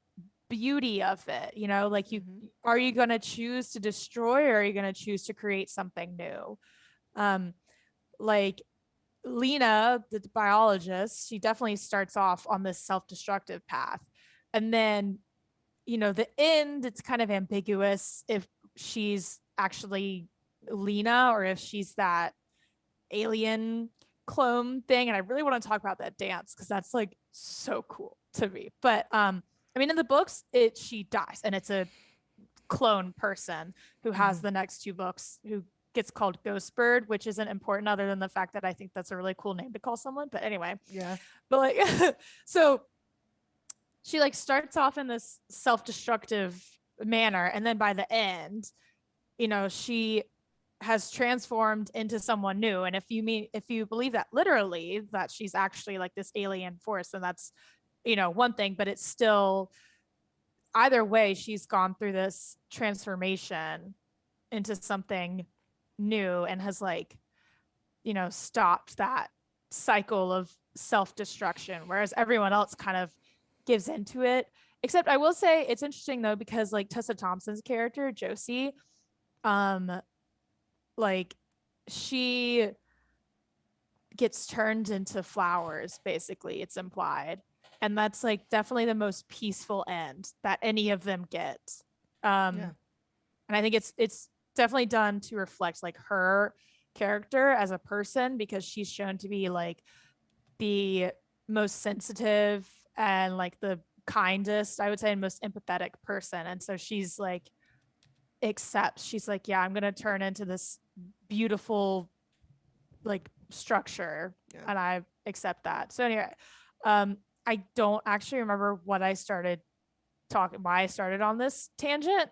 beauty of it, like mm-hmm, are you going to choose to destroy or are you going to choose to create something new? Um, like Lena, the biologist, she definitely starts off on this self-destructive path. And then, the end, it's kind of ambiguous if she's actually Lena or if she's that alien clone thing. And I really want to talk about that dance because that's like so cool to me. But I mean, in the books, she dies and it's a clone person who mm-hmm. has the next two books who gets called Ghostbird, which isn't important other than the fact that I think that's a really cool name to call someone. But anyway, Yeah. but like, so she like starts off in this self-destructive manner. And then by the end, she has transformed into someone new. And if you believe that literally, that she's actually like this alien force, then that's, one thing, but it's still either way, she's gone through this transformation into something new and has like, stopped that cycle of self-destruction, whereas everyone else kind of gives into it. Except I will say it's interesting though, because like Tessa Thompson's character, Josie, um, like she gets turned into flowers, basically, it's implied. And that's like definitely the most peaceful end that any of them get. Yeah. Um, and I think it's definitely done to reflect like her character as a person because she's shown to be like the most sensitive and like the kindest, I would say, and most empathetic person. And so she's like accepts, she's like, yeah, I'm gonna turn into this beautiful like structure Yeah. and I accept that. So anyway, um I don't actually remember what I started talking why I started on this tangent.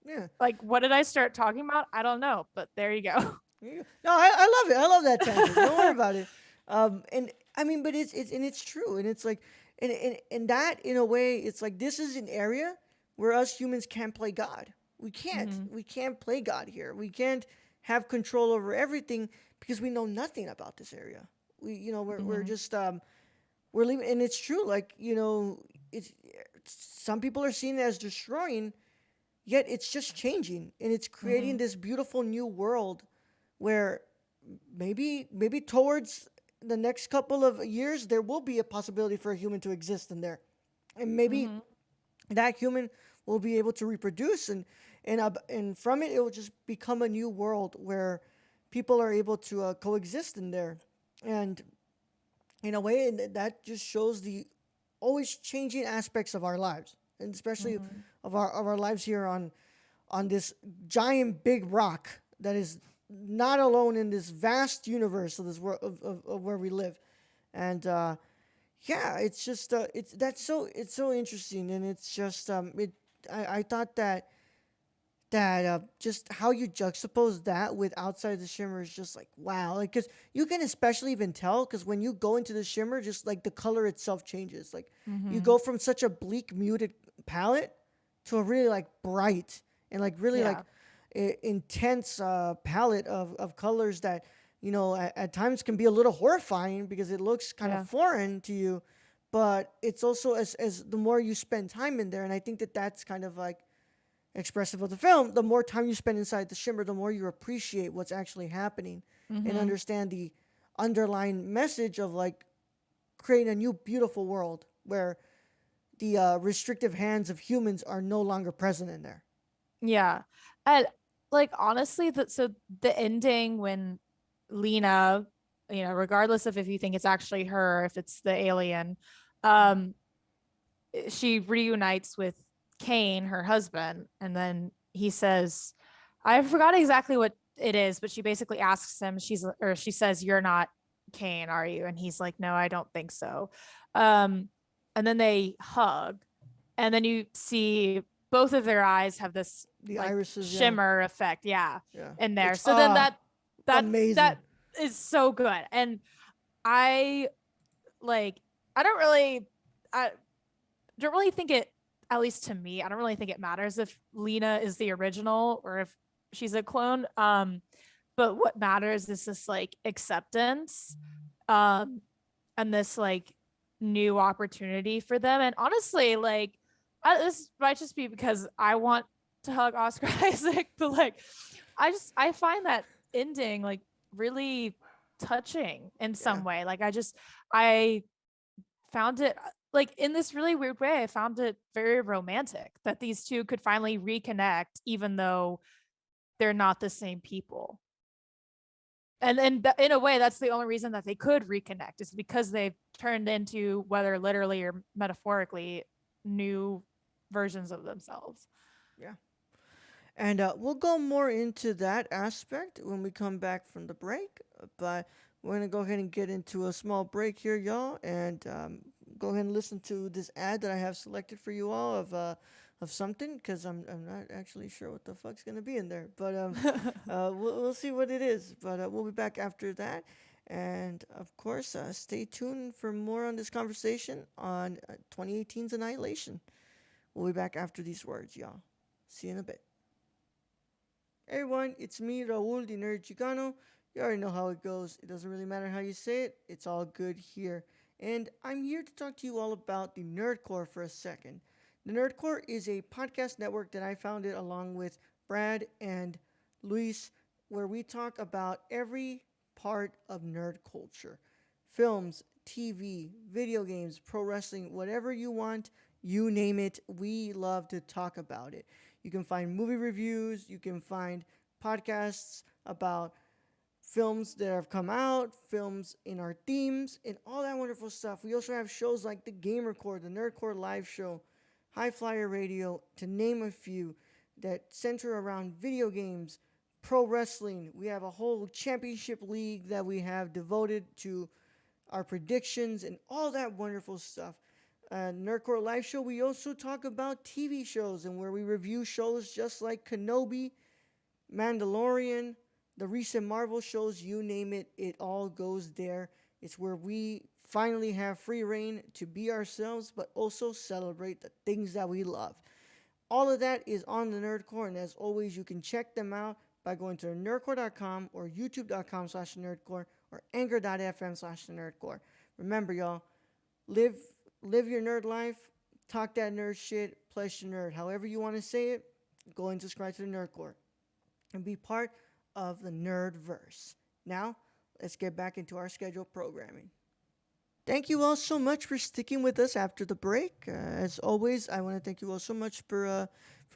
Yeah. Like what did I start talking about? I don't know, but there you go. Yeah. No, I love it. I love that tangent. Don't worry about it. And I mean, but it's true, and it's like, and that in a way, it's like this is an area where us humans can't play God. We can't. Mm-hmm. We can't play God here. We can't have control over everything because we know nothing about this area. We're Mm-hmm. just we're leaving, and it's true. Like it's some people are seeing it as destroying, yet it's just changing, and it's creating Mm-hmm. this beautiful new world where maybe towards the next couple of years there will be a possibility for a human to exist in there, and maybe Mm-hmm. that human will be able to reproduce, and from it will just become a new world where people are able to coexist in there, and in a way, and that just shows the always changing aspects of our lives, and especially Mm-hmm. of our lives here on this giant big rock that is not alone in this vast universe of this world of where we live. And yeah, it's just it's so interesting, and it's just I thought that just how you juxtapose that with Outside the Shimmer is just like wow, like because you can especially even tell because when you go into the shimmer, just like the color itself changes. Like you Mm-hmm. go from such a bleak, muted palette to a really like bright and like really like Yeah. intense palette of colors that at times can be a little horrifying because it looks kind of Yeah. foreign to you, but it's also as the more you spend time in there, and I think that that's kind of like expressive of the film, the more time you spend inside the shimmer, the more you appreciate what's actually happening and Mm-hmm. understand the underlying message of like creating a new beautiful world where the restrictive hands of humans are no longer present in there. Yeah. And like honestly, the ending when Lena, regardless of if you think it's actually her, if it's the alien, um, she reunites with Kane, her husband, and then he says, I forgot exactly what it is, but she basically asks him, she says, "You're not Kane, are you?" And he's like, "No, I don't think so." Um, and then they hug, and then you see both of their eyes have this The like irises, yeah, shimmer effect, yeah, yeah, in there. it's So then that amazing. that is so good, and I like I don't really I don't really think it, at least to me, I don't really think it matters if Lena is the original or if she's a clone. But what matters is this like acceptance, um, and this like new opportunity for them. And honestly, like this might just be because I want to hug Oscar Isaac, but like I find that ending like really touching in Yeah. some way. Like I found it like in this really weird way. I found it very romantic that these two could finally reconnect, even though they're not the same people. And in a way, that's the only reason that they could reconnect is because they've turned into, whether literally or metaphorically, new versions of themselves. Yeah. And we'll go more into that aspect when we come back from the break. But we're going to go ahead and get into a small break here, y'all. And go ahead and listen to this ad that I have selected for you all of something. Because I'm not actually sure what the fuck's going to be in there. But we'll see what it is. But we'll be back after that. And of course, stay tuned for more on this conversation on 2018's Annihilation. We'll be back after these words, y'all. See you in a bit. Hey everyone, it's me, Raul, the Nerd Chicano. You already know how it goes. It doesn't really matter how you say it, it's all good here. And I'm here to talk to you all about the Nerdcore for a second. The Nerdcore is a podcast network that I founded along with Brad and Luis, where we talk about every part of nerd culture: films, TV, video games, pro wrestling, whatever you want, you name it. We love to talk about it. You can find movie reviews, you can find podcasts about films that have come out, films in our themes, and all that wonderful stuff. We also have shows like the Gamer Core, the Nerdcore Live Show, High Flyer Radio, to name a few, that center around video games, pro wrestling. We have a whole championship league that we have devoted to our predictions and all that wonderful stuff. Nerdcore Live Show, we also talk about TV shows and where we review shows just like Kenobi, Mandalorian, the recent Marvel shows, you name it, it all goes there. It's where we finally have free reign to be ourselves, but also celebrate the things that we love. All of that is on the Nerdcore, and as always, you can check them out by going to nerdcore.com or youtube.com/nerdcore or anchor.fm/nerdcore. Remember, y'all, live live your nerd life, talk that nerd shit, place your nerd. However you want to say it, go and subscribe to the Nerdcore and be part of the Nerdverse. Now, let's get back into our scheduled programming. Thank you all so much for sticking with us after the break. As always, I want to thank you all so much for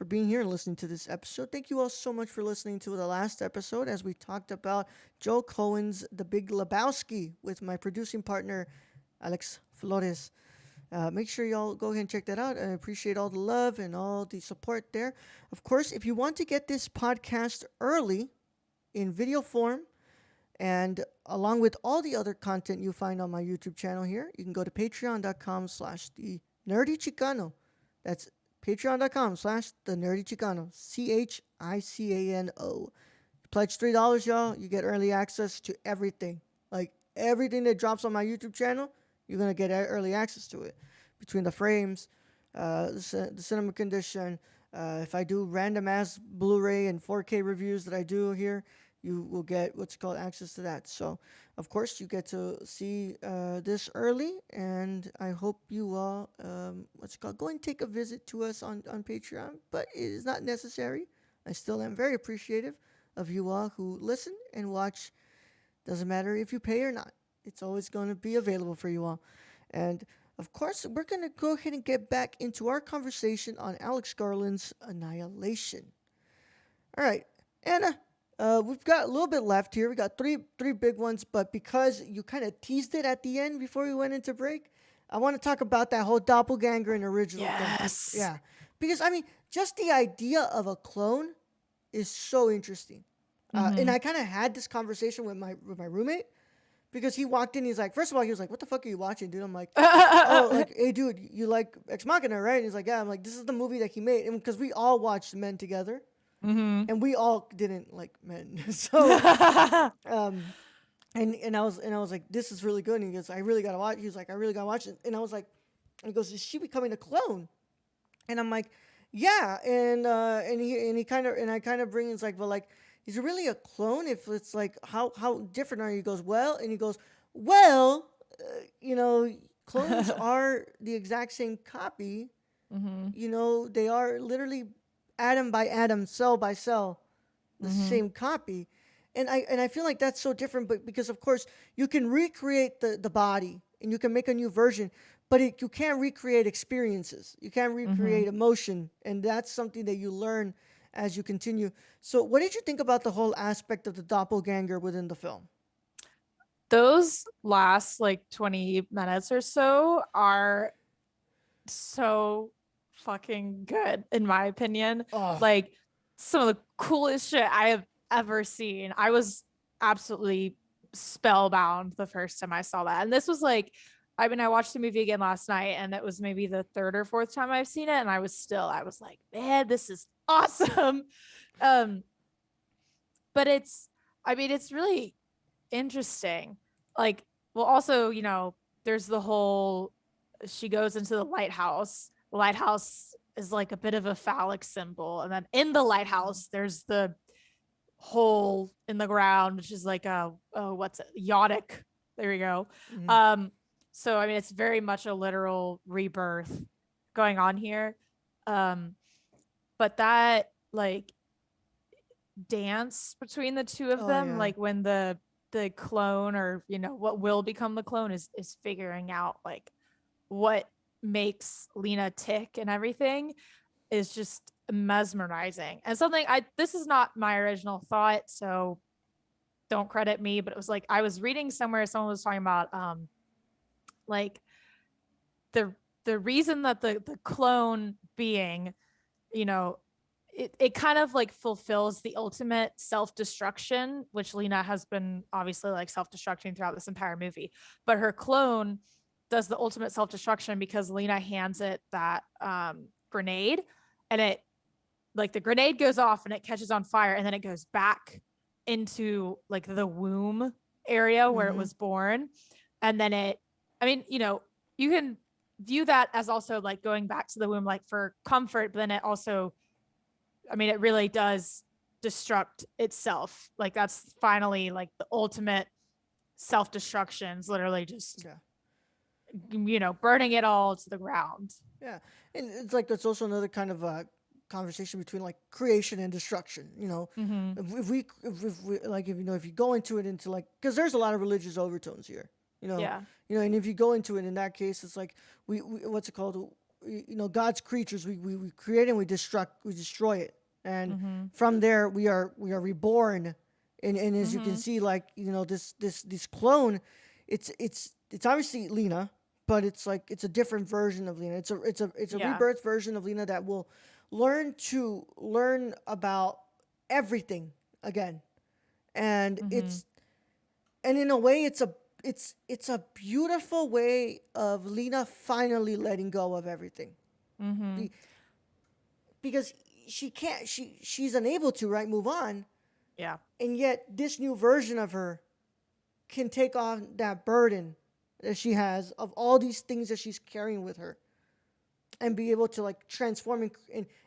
being here and listening to this episode. Thank you all so much for listening to the last episode as we talked about Joe Cohen's The Big Lebowski with my producing partner, Alex Flores. Make sure y'all go ahead and check that out. I appreciate all the love and all the support there. Of course, if you want to get this podcast early, in video form. And along with all the other content you find on my YouTube channel here, you can go to patreon.com/the nerdy chicano. That's patreon.com/the nerdy chicano. CHICANO. Pledge $3, y'all. You get early access to everything. Like everything that drops on my YouTube channel, you're going to get early access to it. Between the frames, the cinema condition, if I do random ass Blu-ray and 4K reviews that I do here, you will get what's called access to that. So, of course, you get to see this early, and I hope you all, go and take a visit to us on Patreon, but it is not necessary. I still am very appreciative of you all who listen and watch. Doesn't matter if you pay or not. It's always going to be available for you all. And, of course, we're going to go ahead and get back into our conversation on Alex Garland's Annihilation. All right, Anna. We've got a little bit left here. We got three big ones, but because you kind of teased it at the end before we went into break, I want to talk about that whole doppelganger and original Yes. thing. Yeah. Because, I mean, just the idea of a clone is so interesting. And I kind of had this conversation with my roommate because he walked in. He's like, first of all, he was like, what the fuck are you watching, dude? I'm like, oh, like, hey, dude, you like Ex Machina, right? And he's like, yeah. I'm like, this is the movie that he made. And because we all watched Men together. And we all didn't like Men, so and I was like, this is really good. And he goes, I really gotta watch. He was like, I really gotta watch it. And I was like, and he goes, is she becoming a clone? And I'm like, yeah. And I kind of bring it's like, well, like, is it really a clone? If it's like, how different are you? He goes, well, and he goes, well, clones are the exact same copy. They are literally atom by atom, cell by cell, the same copy. And I feel like that's so different, but because of course you can recreate the body and you can make a new version, but you can't recreate experiences. You can't recreate emotion, and that's something that you learn as you continue. So what did you think about the whole aspect of the doppelganger within the film? Those last like 20 minutes or so are so fucking good in my opinion. Like some of the coolest shit I have ever seen. I was absolutely spellbound the first time I saw that. And this was like, I mean, I watched the movie again last night and it was maybe the third or fourth time I've seen it. And I was like, man, this is awesome. But it's really interesting. Like, well, also, there's the whole, she goes into the lighthouse. The lighthouse is like a bit of a phallic symbol. And then in the lighthouse, there's the hole in the ground, which is like Yodic. There we go. So, I mean, it's very much a literal rebirth going on here. But that like dance between the two of them, like when the clone or, what will become the clone is figuring out like what makes Lena tick and everything is just mesmerizing. And something this is not my original thought, so don't credit me, but it was like I was reading somewhere someone was talking about like the reason that the clone being, it kind of like fulfills the ultimate self-destruction, which Lena has been obviously like self-destructing throughout this entire movie, but her clone does the ultimate self-destruction because Lena hands it that grenade, and it like the grenade goes off and it catches on fire, and then it goes back into like the womb area where it was born. And then you can view that as also like going back to the womb, like for comfort, but then it also, it really does destruct itself. Like that's finally like the ultimate self-destruction is literally just, burning it all to the ground. Yeah. And it's like, it's also another kind of conversation between like creation and destruction, if you go into it into like, because there's a lot of religious overtones here, and if you go into it in that case, it's like we what's it called, God's creatures, we create and we destroy it, and from there we are reborn, and as you can see, like, this clone, it's obviously Lena, but it's like it's a different version of Lena. It's a rebirth version of Lena that will learn about everything again, and Mm-hmm. in a way it's a beautiful way of Lena finally letting go of everything. Mm-hmm. Be, because she can't she's unable to, right, move on, Yeah. and yet this new version of her can take on that burden that she has of all these things that she's carrying with her, and be able to like transform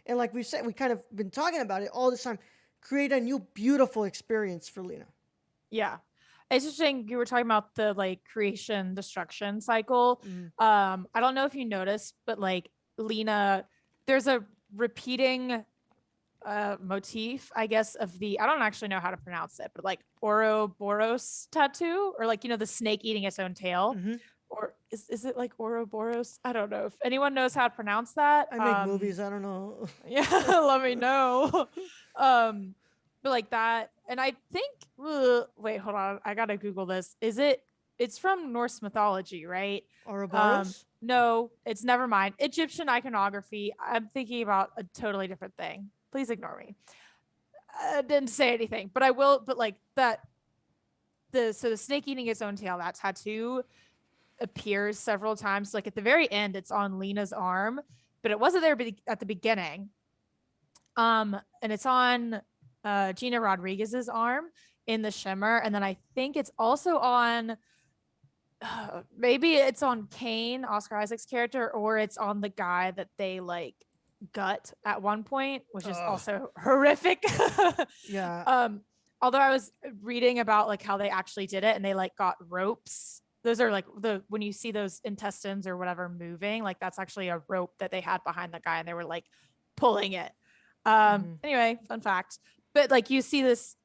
and like we said, we kind of been talking about it all this time, create a new beautiful experience for Lena. Yeah. It's interesting you were talking about the like creation destruction cycle. Mm. I don't know if you noticed, but like Lena, there's a repeating motif, I guess, of the I don't actually know how to pronounce it, but like Ouroboros tattoo, or like, the snake eating its own tail. Mm-hmm. Or is it like Ouroboros? I don't know if anyone knows how to pronounce that. I make movies, I don't know. Yeah, let me know. um but like that, and I think wait, hold on, I gotta Google this. It's from Norse mythology, right? Ouroboros. No, it's never mind. Egyptian iconography. I'm thinking about a totally different thing. Please ignore me. I didn't say anything, but I will. But like that, the snake eating its own tail, that tattoo appears several times. Like at the very end, it's on Lena's arm, but it wasn't there at the beginning. And it's on Gina Rodriguez's arm in The Shimmer, and then I think it's also on maybe it's on Kane, Oscar Isaac's character, or it's on the guy that they like gut at one point, which is Ugh. also horrific. Yeah. Although I was reading about like how they actually did it, and they like got ropes. Those are like when you see those intestines or whatever moving, like that's actually a rope that they had behind the guy, and they were like pulling it. Anyway, fun fact. But like you see this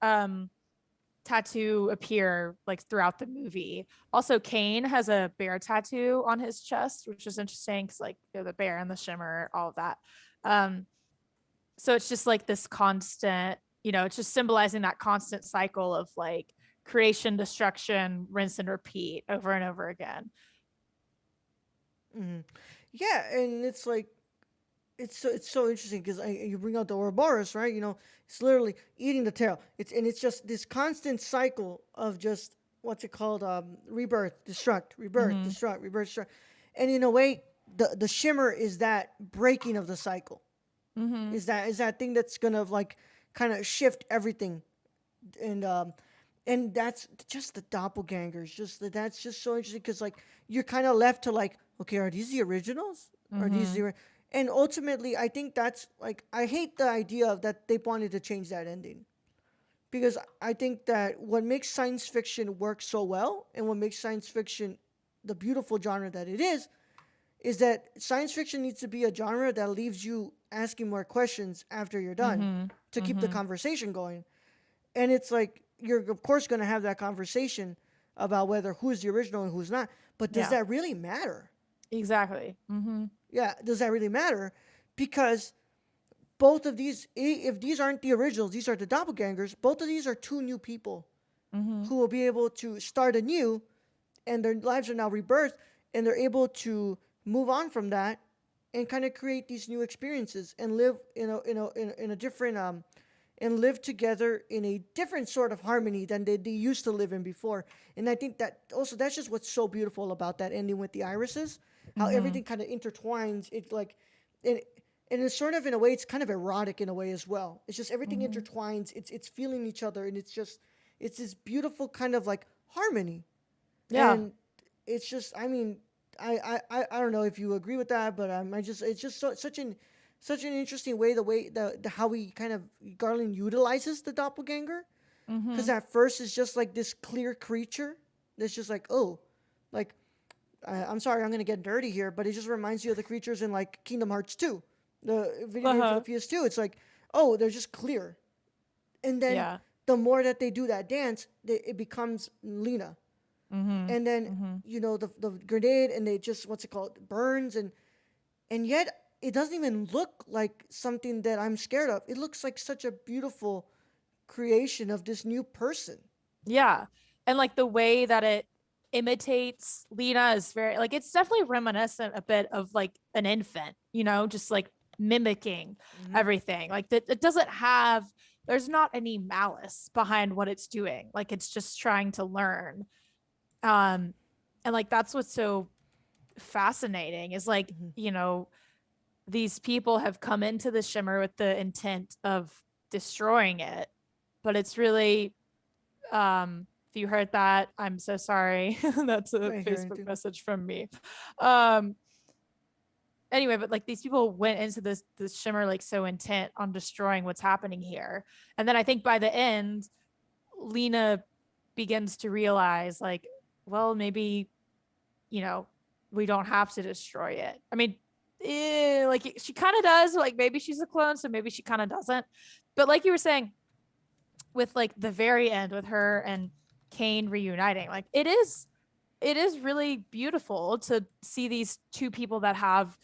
tattoo appear like throughout the movie. Also, Kane has a bear tattoo on his chest, which is interesting because like the bear and the shimmer, all of that. So it's just like this constant, it's just symbolizing that constant cycle of like creation, destruction, rinse and repeat over and over again. Mm-hmm. Yeah, and it's like it's so interesting because you bring out the Ouroboros, right? It's literally eating the tail. It's just this constant cycle of just what's it called? Rebirth, destruct, rebirth, Mm-hmm. destruct, rebirth, destruct. And in a way, the shimmer is that breaking of the cycle. Mm-hmm. Is that thing that's gonna like kind of shift everything, and that's just the doppelgangers. That's just so interesting because like you're kind of left to like, okay, are these the originals? Are these Mm-hmm. the and ultimately, I think that's like I hate the idea of that they wanted to change that ending because I think that what makes science fiction work so well and what makes science fiction the beautiful genre that it is that science fiction needs to be a genre that leaves you asking more questions after you're done Mm-hmm. to keep the Mm-hmm. conversation going. And it's like you're of course going to have that conversation about whether who's the original and who's not, but does Yeah, that really matter? exactly. Mm-hmm. Yeah, does that really matter? Because both of these, if these aren't the originals, these are the doppelgangers. Both of these are two new people Mm-hmm. who will be able to start anew, and their lives are now rebirthed, and they're able to move on from that, and kind of create these new experiences and live in a different and live together in a different sort of harmony than they used to live in before. And I think that also that's just what's so beautiful about that ending with the irises, how Mm-hmm. everything kind of intertwines. It like, and and it's sort of in a way it's kind of erotic in a way as well. It's just everything Mm-hmm. intertwines. It's feeling each other, and it's this beautiful kind of like harmony, Yeah. and it's just I mean I don't know if you agree with that, but I just it's just such an interesting way the how we kind of Garland utilizes the doppelganger, because Mm-hmm. at first it's just like this clear creature that's just like, oh, like I'm sorry, I'm gonna get dirty here, but it just reminds you of the creatures in like Kingdom Hearts 2, the video game for the Uh-huh. PS2. It's like, oh, they're just clear, and then Yeah. the more that they do that dance, it becomes Lena, Mm-hmm. and then Mm-hmm. the grenade, and they just what's it called burns, and yet it doesn't even look like something that I'm scared of. It looks like such a beautiful creation of this new person. Yeah. And like the way that it imitates Lena is very like it's definitely reminiscent a bit of like an infant, just like mimicking Mm-hmm. everything. Like that it doesn't have there's not any malice behind what it's doing. Like it's just trying to learn. Um, and like that's what's so fascinating is like, Hmm. these people have come into the shimmer with the intent of destroying it, but it's really if you heard that, I'm so sorry. That's a I hear Facebook anything. message from me. Um anyway, but like these people went into this shimmer like so intent on destroying what's happening here. And then I think by the end, Lena begins to realize like, well, maybe, you know, we don't have to destroy it. I mean, like she kind of does, like maybe she's a clone, so maybe she kind of doesn't. But like you were saying, with like the very end with her and Kane reuniting, like it is really beautiful to see these two people that have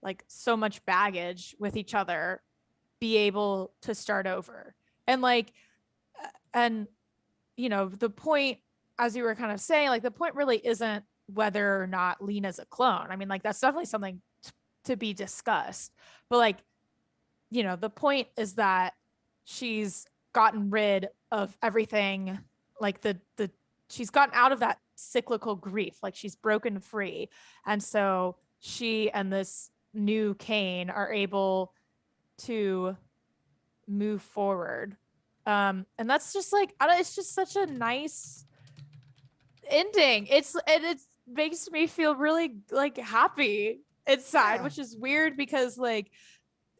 like so much baggage with each other be able to start over. And like and the point, as you were kind of saying, like the point really isn't whether or not Lena's a clone. I mean, like that's definitely something to be discussed. But like, the point is that she's gotten rid of everything, like the she's gotten out of that cyclical grief, like she's broken free. And so she and this new Kane are able to move forward. And that's just like, I don't, it's just such a nice ending. It makes me feel really like happy inside, Yeah. which is weird because like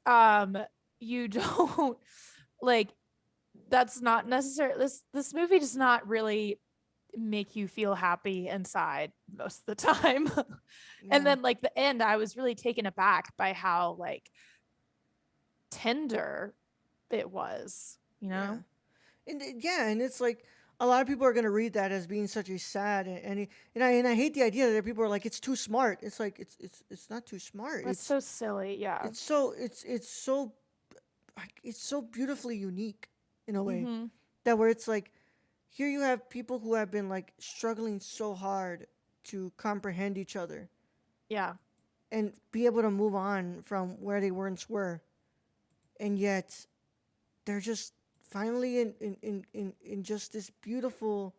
um you don't like, that's not necessary. This movie does not really make you feel happy inside most of the time. And Yeah. then like the end, I was really taken aback by how like tender it was, you Yeah. know? And it's like a lot of people are gonna read that as being such a sad and I hate the idea that people are like it's too smart. It's like it's not too smart. That's so silly. Yeah. It's so beautifully unique in a way Mm-hmm. that where it's like here you have people who have been like struggling so hard to comprehend each other Yeah. and be able to move on from where they once were, and yet they're just finally in just this beautiful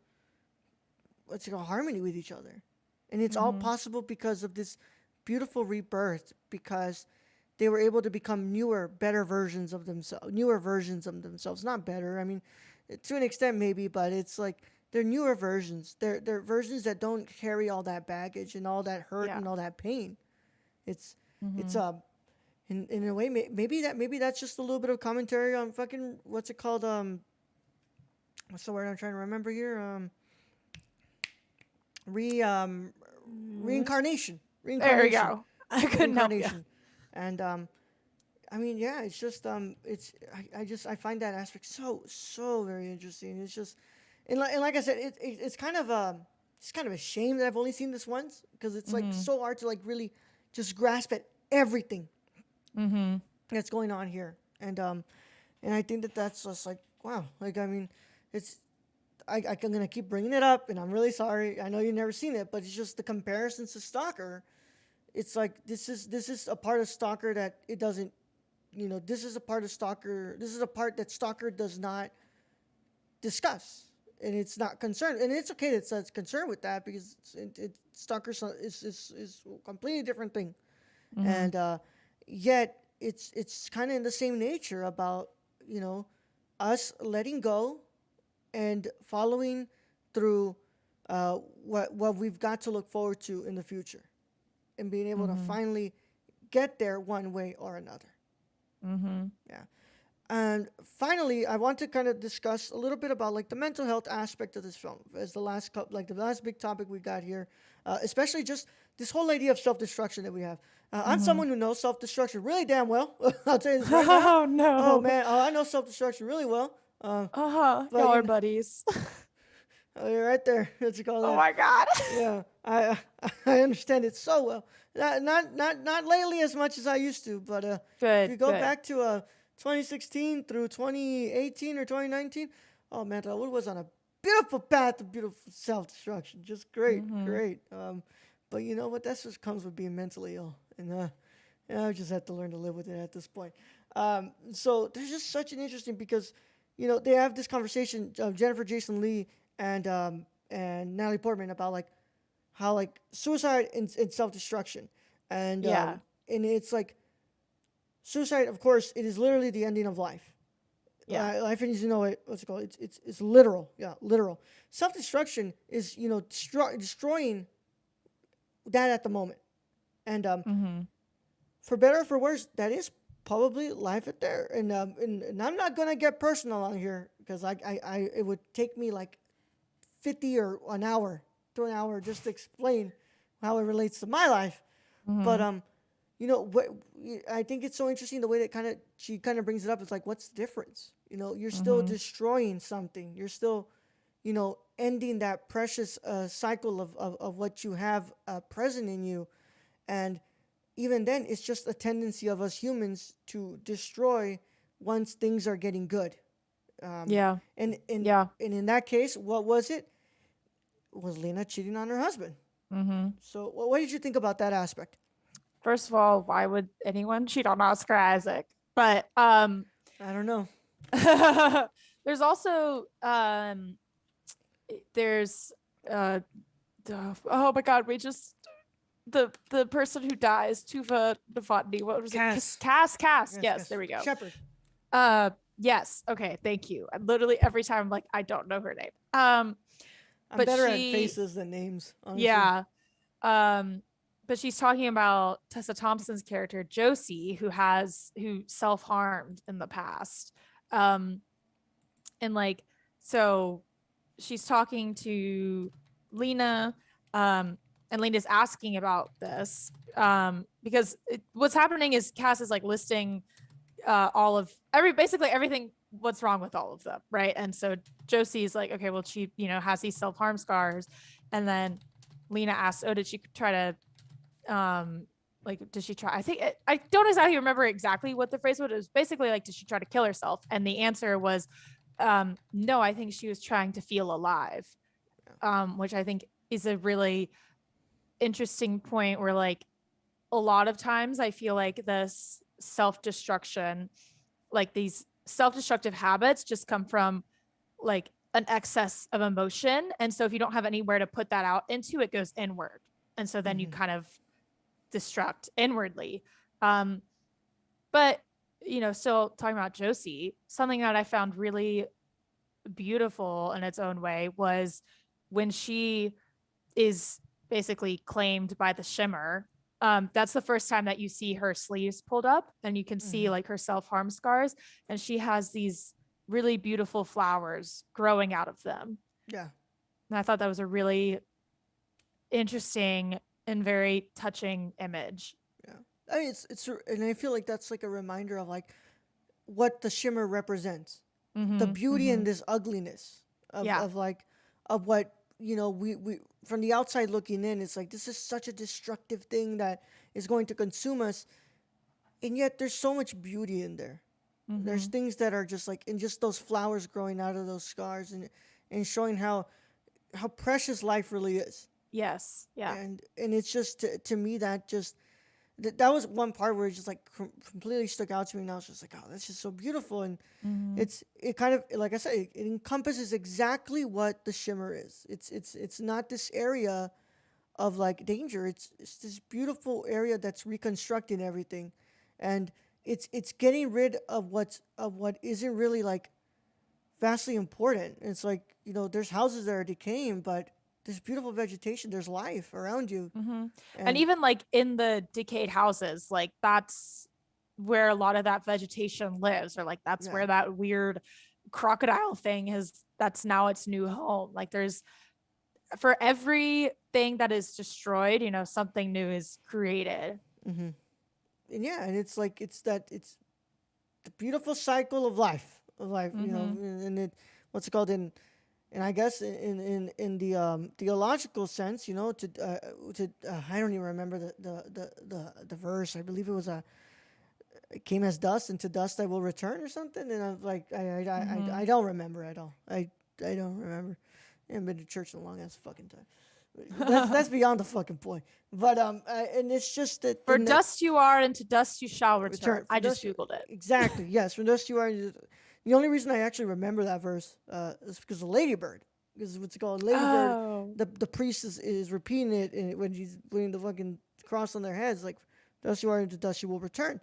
what's it called harmony with each other, and it's all Mm-hmm. possible because of this beautiful rebirth because they were able to become newer versions of themselves. Not better, I mean, to an extent maybe, but it's like they're newer versions. They're versions that don't carry all that baggage and all that hurt Yeah. and all that pain. It's it's Mm-hmm. in a way maybe that's just a little bit of commentary on fucking what's it called what's the word I'm trying to remember here re reincarnation There we reincarnation go. I couldn't help you. reincarnation and I mean, yeah, it's just I find that aspect so very interesting. It's just and like I said, it's kind of a shame that I've only seen this once because it's like Mm-hmm. so hard to like really just grasp at everything Mm-hmm. that's going on here, and I think that that's just like wow, like I mean, it's I'm gonna keep bringing it up, and I'm really sorry. I know you've never seen it, but it's just the comparisons to Stalker. It's like this is a part of Stalker that it doesn't this is a part of Stalker. This is a part that Stalker does not discuss, and it's not concerned. And it's okay that it's concerned with that because Stalker is a completely different thing, Mm-hmm. and yet it's kind of in the same nature about you know us letting go and following through what we've got to look forward to in the future, and being able to Mm-hmm. finally get there one way or another. Mm-hmm. Yeah. And finally, I want to kind of discuss a little bit about like the mental health aspect of this film as the last big topic we got here, especially just this whole idea of self destruction that we have. I'm Mm-hmm. someone who knows self destruction really damn well. I'll tell you this right now. Oh Oh no. man, I know self destruction really well. Uh-huh. But Y'all are buddies. oh, you're right there. What you call Oh that? my god. Yeah, I understand it so well. Not lately as much as I used to, but if Good, you go good. back to 2016 through 2018 or 2019, oh man, I was on a beautiful path to beautiful self destruction. Just great, Mm-hmm. great. But you know what? That's just comes with being mentally ill, and I just have to learn to live with it at this point. So there's just such an interesting because they have this conversation of Jennifer Jason Leigh and Natalie Portman about like how like suicide and self destruction, and Yeah. and it's like suicide. Of course, it is literally the ending of life. Yeah. Life needs to know it. What's it called? It's literal. Yeah, literal. Self destruction is destroying that at the moment, and Mm-hmm. for better or for worse, that is probably life at there. And I'm not gonna get personal on here because I it would take me like 50 or an hour to an hour just to explain how it relates to my life. But Mm-hmm. what I think it's so interesting the way that she kind of brings it up. It's like, what's the difference? You're still Mm-hmm. destroying something. You're still, ending that precious cycle of what you have present in you. And even then, it's just a tendency of us humans to destroy once things are getting good. Um, Yeah. and, and, Yeah. and in that case, what was it? Was Lena cheating on her husband? Mm-hmm. So, what did you think about that aspect? First of all, why would anyone cheat on Oscar Isaac? But I don't know. there's also there's uh oh my god, we just the person who dies, Tuva Novotny, what was it? Cass. Cass. Yes, there we go. Shepherd. Yes. Okay, thank you. And literally every time I'm like, I don't know her name. I'm But better at she, faces than names, honestly. yeah. Um, but she's talking about Tessa Thompson's character, Josie, who self-harmed in the past. Um, and like, so she's talking to Lena, and Lena's asking about this. Because what's happening is Cass is like listing all of basically everything what's wrong with all of them, right? And so Josie's like, okay, well, she has these self-harm scars, and then Lena asks, oh, did she try to like, did she try, I don't exactly remember exactly what the phrase was. It was basically like, did she try to kill herself? And the answer was no, I think she was trying to feel alive, which I think is a really interesting point where like a lot of times I feel like this self-destruction, like these self-destructive habits just come from like an excess of emotion. And so if you don't have anywhere to put that out into, it goes inward. And so then you kind of destruct inwardly. But still talking about Josie, something that I found really beautiful in its own way was when she is basically claimed by the Shimmer. That's the first time that you see her sleeves pulled up and you can see like her self-harm scars, and she has these really beautiful flowers growing out of them. Yeah. And I thought that was a really interesting and very touching image. Yeah. I mean, and I feel like that's like a reminder of like what the Shimmer represents. The beauty in this ugliness of like of what we from the outside looking in, it's like this is such a destructive thing that is going to consume us, and yet there's so much beauty in there. There's things that are just like, and just those flowers growing out of those scars, and showing how precious life really is. Yes. Yeah. And it's just to me that just that was one part where it just like completely stuck out to me, and I was just like, oh, that's just so beautiful. And it kind of, like I said, it encompasses exactly what the Shimmer is. It's not this area of like danger. It's this beautiful area that's reconstructing everything, and it's getting rid of what isn't really like vastly important. It's like, there's houses that are decaying, but there's beautiful vegetation, there's life around you. And even like in the decayed houses, like that's where a lot of that vegetation lives, or like that's where that weird crocodile thing that's now its new home. Like there's, for everything that is destroyed, something new is created. And and it's like it's the beautiful cycle of life, and it, what's it called, and I guess in the theological sense, I don't even remember the verse. I believe it was it came as dust, and to dust I will return, or something. And I'm like, I don't remember at all. I don't remember. I haven't been to church in a long ass fucking time. That's beyond the fucking point. But and it's just that For dust you are, and to dust you shall return. I just googled it. Exactly. Yes, from dust you are. The only reason I actually remember that verse is because of Ladybird. Because what's it called? Ladybird, Oh. the priest is repeating it and when he's putting the fucking cross on their heads, like, dust you are, into dust you will return.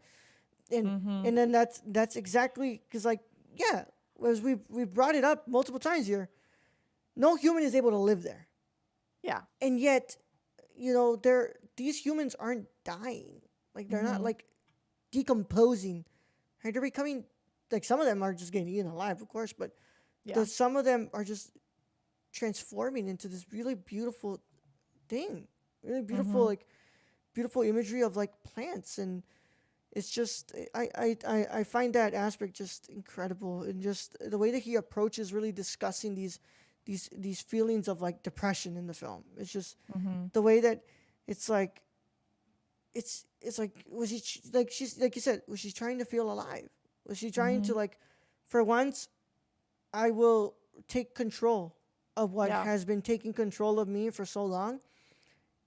And Mm-hmm. and then that's exactly because, like, yeah, as we've brought it up multiple times here, no human is able to live there. Yeah. And yet, these humans aren't dying. Like, they're not Mm-hmm. like decomposing. Right? They're becoming, like, some of them are just getting eaten alive, of course, but Yeah. some of them are just transforming into this really beautiful thing. Really beautiful, Mm-hmm. like, beautiful imagery of, like, plants. And it's just, I find that aspect just incredible. And just the way that he approaches really discussing these feelings of, like, depression in the film. It's just Mm-hmm. the way that it's like, it's like, was he like, she's like you said, was she trying to feel alive? Was she trying Mm-hmm. to, like, for once, I will take control of what Yeah. has been taking control of me for so long,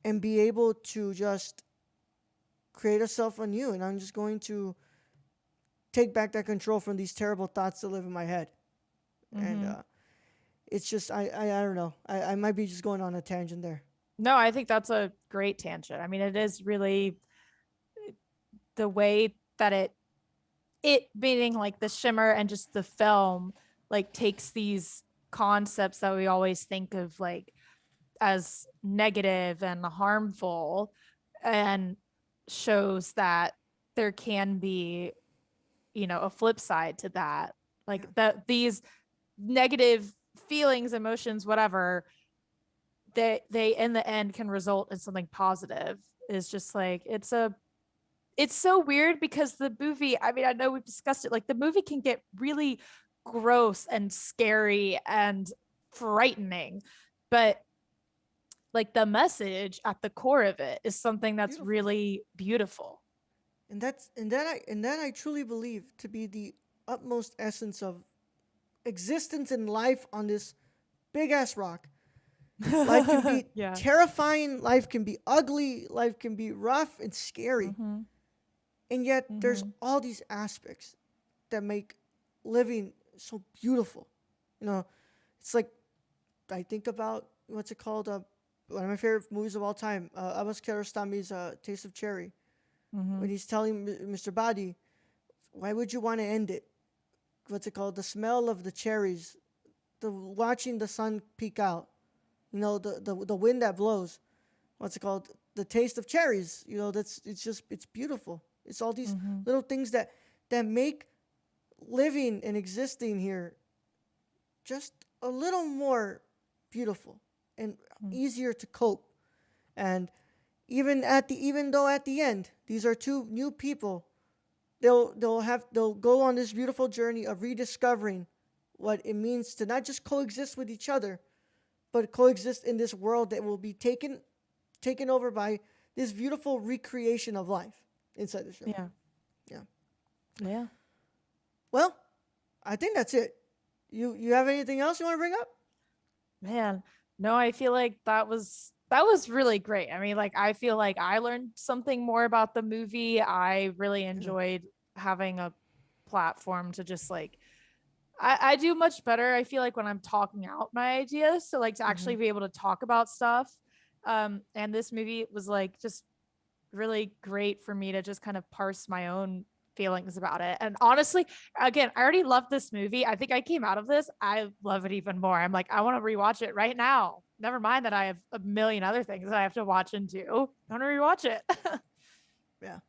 and be able to just create a self anew, and I'm just going to take back that control from these terrible thoughts that live in my head. And Mm-hmm. it's just, I don't know, I might be just going on a tangent there. No, I think that's a great tangent. I mean, it is really the way that it meaning like the shimmer and just the film like takes these concepts that we always think of like as negative and harmful and shows that there can be, a flip side to that. Yeah. Like that these negative feelings, emotions, whatever, they in the end can result in something positive. Is just like it's so weird because the movie, I mean, I know we've discussed it, like the movie can get really gross and scary and frightening, but like the message at the core of it is something that's Beautiful. really beautiful. And that I truly believe to be the utmost essence of existence and life on this big ass rock. Life can be Yeah. terrifying, life can be ugly, life can be rough and scary. Mm-hmm. And yet there's Mm-hmm. all these aspects that make living so beautiful. You know, it's like, I think about, what's it called? One of my favorite movies of all time, Abbas Kiarostami's Taste of Cherry, Mm-hmm. when he's telling Mr. Badi, why would you want to end it? What's it called? The smell of the cherries, the watching the sun peek out, the wind that blows. What's it called? The taste of cherries. It's beautiful. It's all these Mm-hmm. little things that make living and existing here just a little more beautiful and easier to cope. And even though at the end these are two new people, they'll go on this beautiful journey of rediscovering what it means to not just coexist with each other, but coexist in this world that will be taken over by this beautiful recreation of life inside the show. Yeah. Yeah. Yeah. Well, I think that's it. You have anything else you want to bring up? Man, no, I feel like that was really great. I mean, like I feel like I learned something more about the movie. I really Yeah. enjoyed having a platform to just like I do much better, I feel like, when I'm talking out my ideas. So like to Mm-hmm. actually be able to talk about stuff. And this movie was like just really great for me to just kind of parse my own feelings about it. And honestly, again, I already love this movie. I think I came out of this, I love it even more. I'm like, I want to rewatch it right now. Never mind that I have a million other things that I have to watch into. I want to rewatch it. Yeah.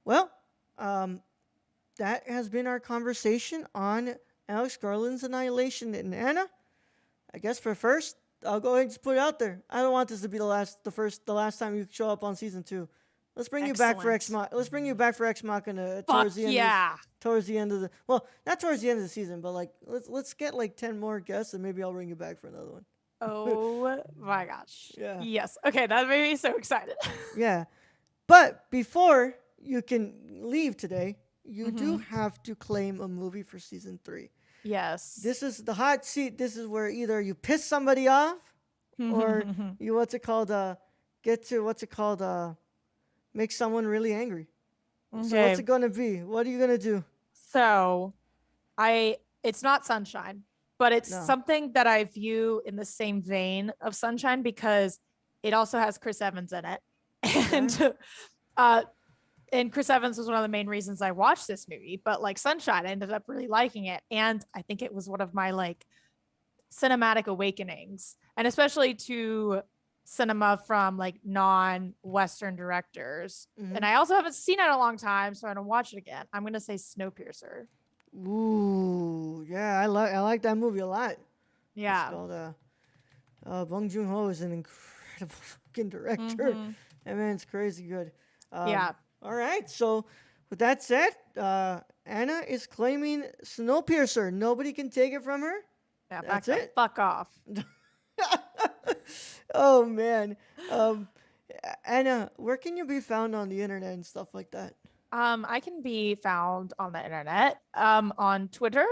Well, that has been our conversation on Alex Garland's Annihilation. And Anna, I guess for first, I'll go ahead and just put it out there. I don't want this to be the last time you show up on season 2. Let's bring you back for Excellent. Let's bring you back for Ex Machina Fuck yeah. towards the end of the, well, not towards the end of the season, but like let's get like 10 more guests, and maybe I'll bring you back for another one. Oh my gosh. Yeah. Yes. Okay, that made me so excited. Yeah. But before you can leave today, you do Mhm. have to claim a movie for season 3. Yes. This is the hot seat. This is where either you piss somebody off, or you get to make someone really angry. So Okay. what's it gonna be? What are you gonna do? So I It's not Sunshine, but it's No. something that I view in the same vein of Sunshine because it also has Chris Evans in it. And uh and Chris Evans was one of the main reasons I watched this movie, but like Sunshine, I ended up really liking it. And I think it was one of my like cinematic awakenings, and especially to cinema from like non-Western directors. Mhm. And I also haven't seen it in a long time, so I'm gonna watch it again. I'm gonna say Snowpiercer. Ooh, yeah, I like that movie a lot. It's Yeah. called Bong Joon-ho is an incredible fucking director. Mhm. And man, it's crazy good. Yeah. All right, so with that said, Anna is claiming Snowpiercer. Nobody can take it from her. Yeah. That's Back the it. fuck off. Oh man, Anna, where can you be found on the internet and stuff like that? I can be found on the internet, on Twitter,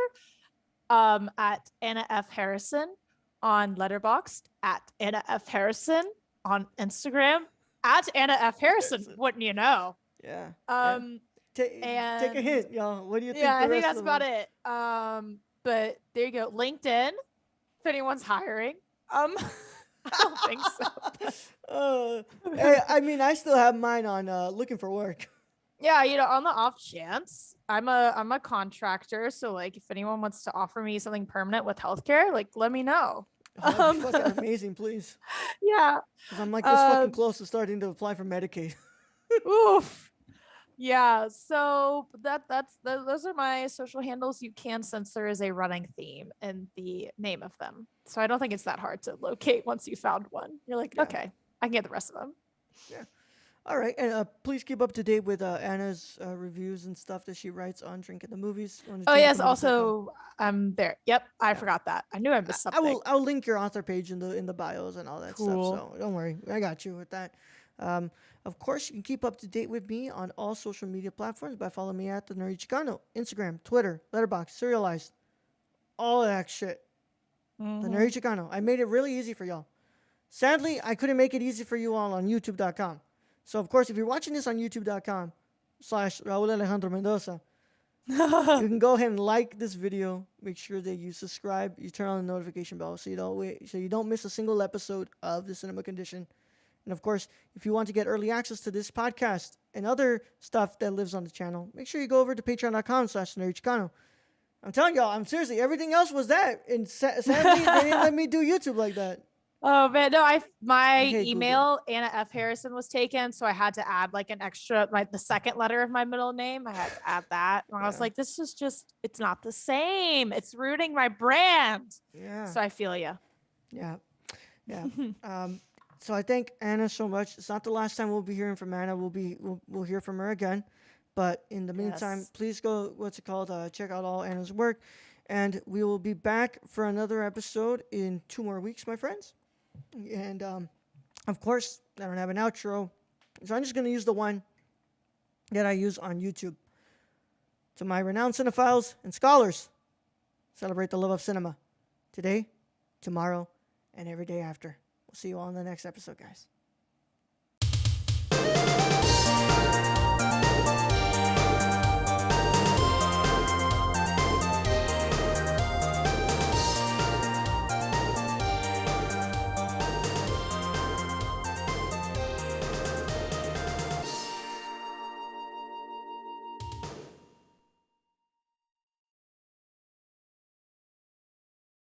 at Anna F. Harrison, on Letterboxd at Anna F. Harrison, on Instagram at Anna F. Harrison. Wouldn't you know? Yeah. Take a And hint, y'all. What do you think? yeah, The I think rest that's of about them? it. But there you go. LinkedIn, if anyone's hiring. I don't think so. Hey, I mean, I still have mine on looking for work. Yeah, on the off chance, I'm a contractor, so like if anyone wants to offer me something permanent with healthcare, like let me know. Oh, that'd be fucking amazing, please. Yeah. Because I'm like this fucking Um, close to starting to apply for Medicaid. oof. Yeah, so those are my social handles. You can censor as a running theme in the name of them. So I don't think it's that hard to locate once you found one. You're like, Yeah. okay, I can get the rest of them. Yeah. All right, and please keep up to date with Anna's reviews and stuff that she writes on Drinking the Movies. On Oh yes, drinkingthemovies.com. also I'm there. Yep, I Yeah. forgot that. I knew I missed something. I'll link your author page in the bios and all that Cool. stuff. So don't worry, I got you with that. Of course, you can keep up to date with me on all social media platforms by following me at the Nerdy Chicano, Instagram, Twitter, Letterboxd, Serialized, all of that shit. The Nerdy Chicano. I made it really easy for y'all. Sadly, I couldn't make it easy for you all on YouTube.com. So of course, if you're watching this on YouTube.com/Raul Alejandro Mendoza, you can go ahead and like this video. Make sure that you subscribe. You turn on the notification bell so you don't miss a single episode of the Cinema Condition. And of course, if you want to get early access to this podcast and other stuff that lives on the channel, make sure you go over to patreon.com/NerdyChicano. I'm telling y'all, I'm seriously, everything else was that. And sadly, they didn't let me do YouTube like that. Oh man, no, my Okay, email Anna F. Harrison was taken, so I had to add like an extra, like the second letter of my middle name. I had to add that. And I was Yeah. like, this is just, it's not the same. It's ruining my brand. Yeah. So I feel you. Yeah. Yeah. So I thank Anna so much. It's not the last time we'll be hearing from Anna. We'll hear from her again. But in the meantime, Yes. please go, check out all Anna's work. And we will be back for another episode in 2 more weeks, my friends. And of course, I don't have an outro. So I'm just going to use the one that I use on YouTube. To my renowned cinephiles and scholars, celebrate the love of cinema. Today, tomorrow, and every day after. We'll see you all in the next episode, guys.